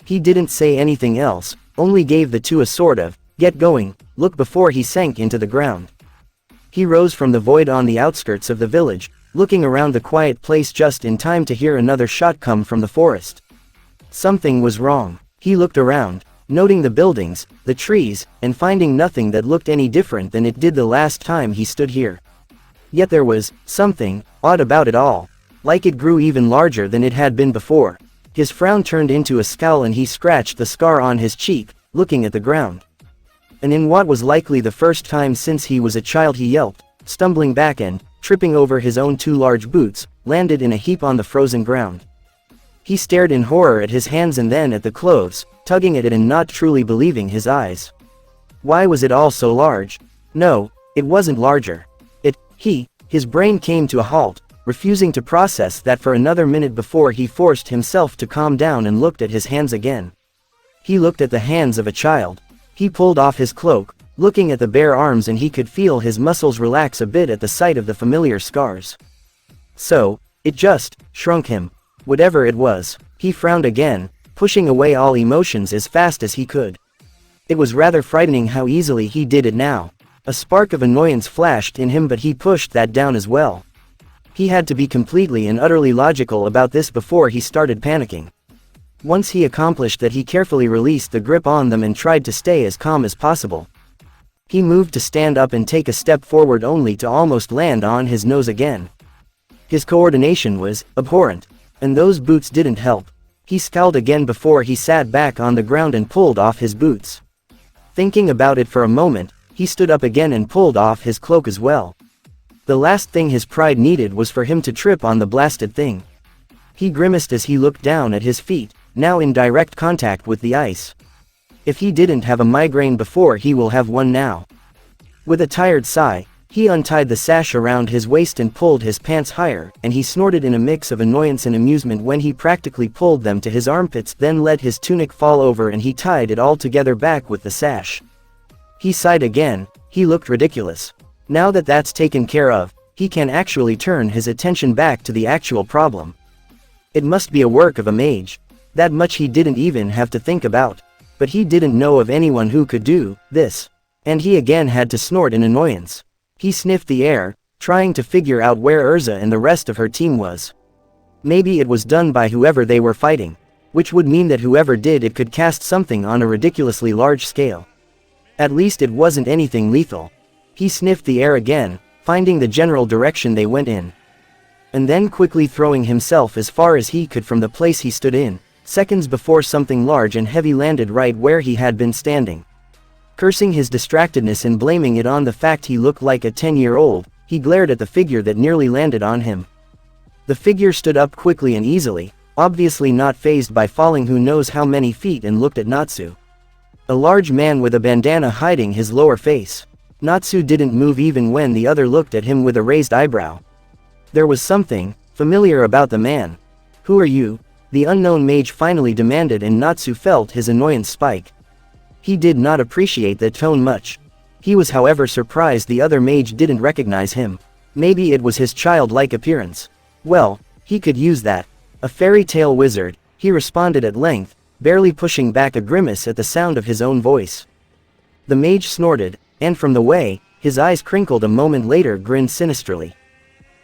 A: He didn't say anything else, only gave the two a sort of, "get going" look before he sank into the ground. He rose from the void on the outskirts of the village, looking around the quiet place just in time to hear another shot come from the forest. Something was wrong. He looked around, noting the buildings, the trees, and finding nothing that looked any different than it did the last time he stood here. Yet there was something odd about it all, like it grew even larger than it had been before. His frown turned into a scowl and he scratched the scar on his cheek, looking at the ground. And in what was likely the first time since he was a child, he yelped, stumbling back and, tripping over his own two large boots, landed in a heap on the frozen ground. He stared in horror at his hands and then at the clothes, tugging at it and not truly believing his eyes. Why was it all so large? No, it wasn't larger. His brain came to a halt, refusing to process that for another minute before he forced himself to calm down and looked at his hands again. He looked at the hands of a child. He pulled off his cloak, looking at the bare arms, and he could feel his muscles relax a bit at the sight of the familiar scars. So, it just shrunk him. Whatever it was, he frowned again, pushing away all emotions as fast as he could. It was rather frightening how easily he did it now. A spark of annoyance flashed in him, but he pushed that down as well. He had to be completely and utterly logical about this before he started panicking. Once he accomplished that, he carefully released the grip on them and tried to stay as calm as possible. He moved to stand up and take a step forward, only to almost land on his nose again. His coordination was abhorrent, and those boots didn't help. He scowled again before he sat back on the ground and pulled off his boots. Thinking about it for a moment, he stood up again and pulled off his cloak as well. The last thing his pride needed was for him to trip on the blasted thing. He grimaced as he looked down at his feet, now in direct contact with the ice. If he didn't have a migraine before, he will have one now. With a tired sigh, he untied the sash around his waist and pulled his pants higher, and he snorted in a mix of annoyance and amusement when he practically pulled them to his armpits, then let his tunic fall over and he tied it all together back with the sash. He sighed again. He looked ridiculous. Now that that's taken care of, he can actually turn his attention back to the actual problem. It must be a work of a mage. That much he didn't even have to think about. But he didn't know of anyone who could do this. And he again had to snort in annoyance. He sniffed the air, trying to figure out where Urza and the rest of her team was. Maybe it was done by whoever they were fighting, which would mean that whoever did it could cast something on a ridiculously large scale. At least it wasn't anything lethal. He sniffed the air again, finding the general direction they went in. And then quickly throwing himself as far as he could from the place he stood in, seconds before something large and heavy landed right where he had been standing. Cursing his distractedness and blaming it on the fact he looked like a 10-year-old, he glared at the figure that nearly landed on him. The figure stood up quickly and easily, obviously not fazed by falling who knows how many feet, and looked at Natsu. A large man with a bandana hiding his lower face. Natsu didn't move even when the other looked at him with a raised eyebrow. There was something familiar about the man. "Who are you?" the unknown mage finally demanded, and Natsu felt his annoyance spike. He did not appreciate that tone much. He was however surprised the other mage didn't recognize him. Maybe it was his childlike appearance. Well, he could use that. "A fairy tale wizard," he responded at length, barely pushing back a grimace at the sound of his own voice. The mage snorted, and from the way, his eyes crinkled a moment later grinned sinisterly.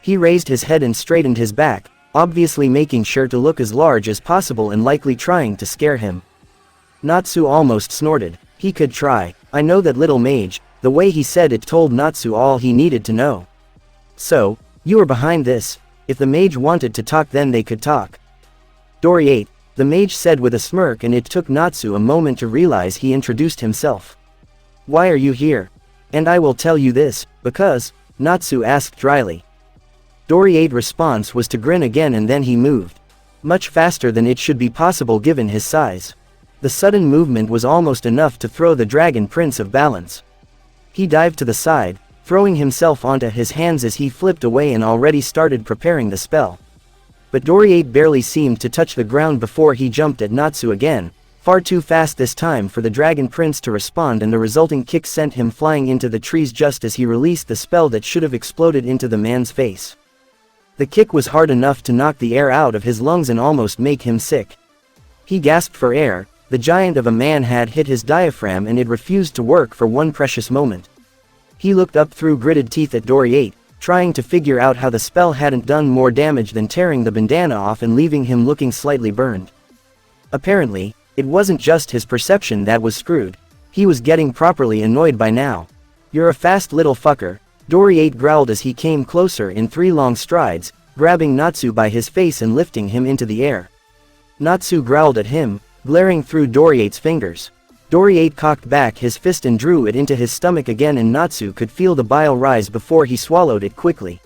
A: He raised his head and straightened his back, obviously making sure to look as large as possible and likely trying to scare him. Natsu almost snorted. He could try. "I know that little mage." The way he said it told Natsu all he needed to know. "So, you are behind this?" If the mage wanted to talk, then they could talk. "Doriate," the mage said with a smirk, and it took Natsu a moment to realize he introduced himself. "Why are you here?" "And I will tell you this, because," Natsu asked dryly. Doriate's response was to grin again, and then he moved. Much faster than it should be possible given his size. The sudden movement was almost enough to throw the Dragon Prince off balance. He dived to the side, throwing himself onto his hands as he flipped away and already started preparing the spell. But Doriate barely seemed to touch the ground before he jumped at Natsu again, far too fast this time for the Dragon Prince to respond, and the resulting kick sent him flying into the trees just as he released the spell that should have exploded into the man's face. The kick was hard enough to knock the air out of his lungs and almost make him sick. He gasped for air. The giant of a man had hit his diaphragm and it refused to work for one precious moment. He looked up through gritted teeth at Doriate, trying to figure out how the spell hadn't done more damage than tearing the bandana off and leaving him looking slightly burned. Apparently, it wasn't just his perception that was screwed. He was getting properly annoyed by now. "You're a fast little fucker," Doriate growled as he came closer in 3 long strides, grabbing Natsu by his face and lifting him into the air. Natsu growled at him, glaring through Doriate's fingers. Doriate cocked back his fist and drew it into his stomach again, and Natsu could feel the bile rise before he swallowed it quickly.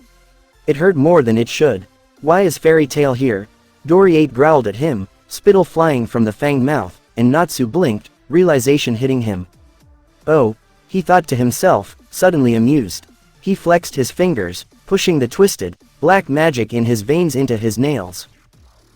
A: It hurt more than it should. "Why is Fairy Tail here?" Doriate growled at him, spittle flying from the fanged mouth, and Natsu blinked, realization hitting him. "Oh," he thought to himself, suddenly amused. He flexed his fingers, pushing the twisted, black magic in his veins into his nails.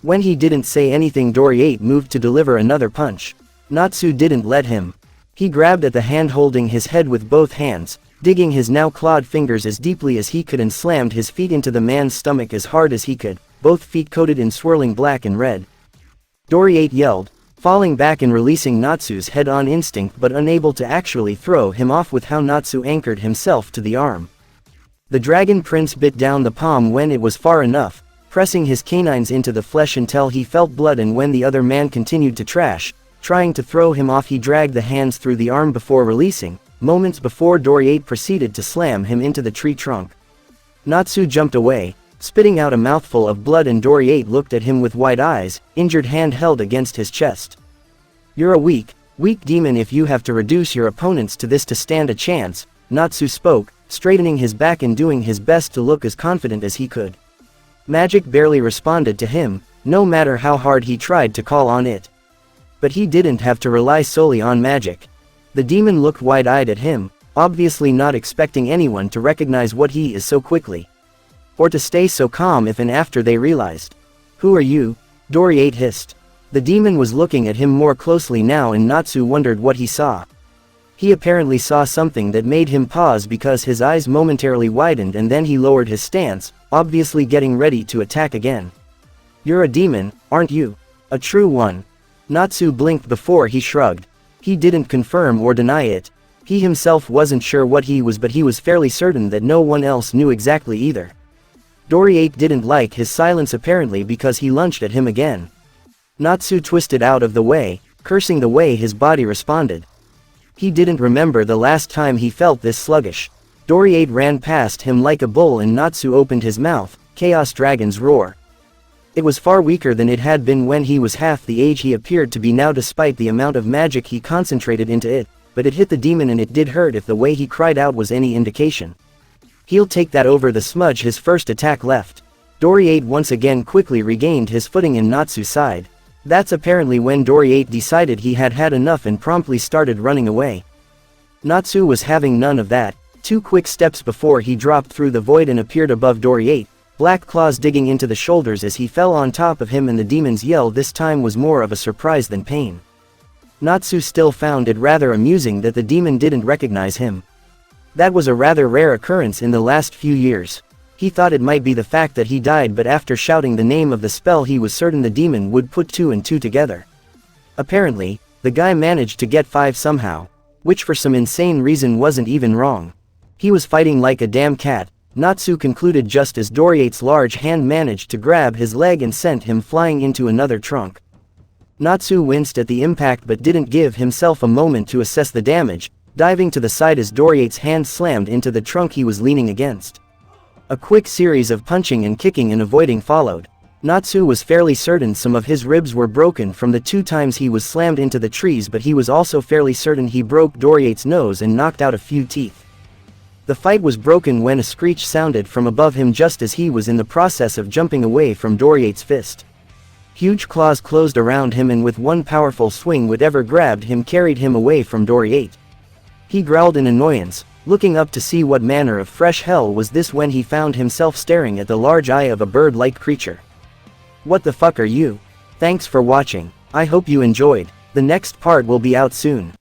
A: When he didn't say anything, Doriate moved to deliver another punch. Natsu didn't let him. He grabbed at the hand holding his head with both hands, digging his now clawed fingers as deeply as he could, and slammed his feet into the man's stomach as hard as he could, both feet coated in swirling black and red. Doriate yelled, falling back and releasing Natsu's head on instinct, but unable to actually throw him off with how Natsu anchored himself to the arm. The Dragon Prince bit down the palm when it was far enough, pressing his canines into the flesh until he felt blood, and when the other man continued to trying to throw him off, he dragged the hands through the arm before releasing, moments before Doriate proceeded to slam him into the tree trunk. Natsu jumped away, spitting out a mouthful of blood, and Doriate looked at him with wide eyes, injured hand held against his chest. "You're a weak demon if you have to reduce your opponents to this to stand a chance," Natsu spoke, straightening his back and doing his best to look as confident as he could. Magic barely responded to him, no matter how hard he tried to call on it. But he didn't have to rely solely on magic. The demon looked wide-eyed at him, obviously not expecting anyone to recognize what he is so quickly. Or to stay so calm if and after they realized. "Who are you?" Doriate hissed. The demon was looking at him more closely now, and Natsu wondered what he saw. He apparently saw something that made him pause, because his eyes momentarily widened and then he lowered his stance, obviously getting ready to attack again. "You're a demon, aren't you? A true one?" Natsu blinked before he shrugged. He didn't confirm or deny it. He himself wasn't sure what he was, but he was fairly certain that no one else knew exactly either. Doriate didn't like his silence apparently, because he lunged at him again. Natsu twisted out of the way, cursing the way his body responded. He didn't remember the last time he felt this sluggish. Doriate ran past him like a bull, and Natsu opened his mouth, Chaos Dragon's roar. It was far weaker than it had been when he was half the age he appeared to be now, despite the amount of magic he concentrated into it, but it hit the demon and it did hurt if the way he cried out was any indication. "He'll take that over the smudge." His first attack left. Doriate once again quickly regained his footing in Natsu's side. That's apparently when Doriate decided he had had enough and promptly started running away. Natsu was having none of that. 2 quick steps before he dropped through the void and appeared above Doriate, black claws digging into the shoulders as he fell on top of him, and the demon's yell this time was more of a surprise than pain. Natsu still found it rather amusing that the demon didn't recognize him. That was a rather rare occurrence in the last few years. He thought it might be the fact that he died, but after shouting the name of the spell he was certain the demon would put 2 and 2 together. Apparently, the guy managed to get 5 somehow, which for some insane reason wasn't even wrong. He was fighting like a damn cat, Natsu concluded just as Doriate's large hand managed to grab his leg and sent him flying into another trunk. Natsu winced at the impact but didn't give himself a moment to assess the damage, diving to the side as Doriate's hand slammed into the trunk he was leaning against. A quick series of punching and kicking and avoiding followed. Natsu was fairly certain some of his ribs were broken from the 2 times he was slammed into the trees, but he was also fairly certain he broke Doriate's nose and knocked out a few teeth. The fight was broken when a screech sounded from above him just as he was in the process of jumping away from Doriate's fist. Huge claws closed around him and with one powerful swing whatever grabbed him carried him away from Doriate. He growled in annoyance, looking up to see what manner of fresh hell was this when he found himself staring at the large eye of a bird-like creature. What the fuck are you? Thanks for watching. I hope you enjoyed. The next part will be out soon.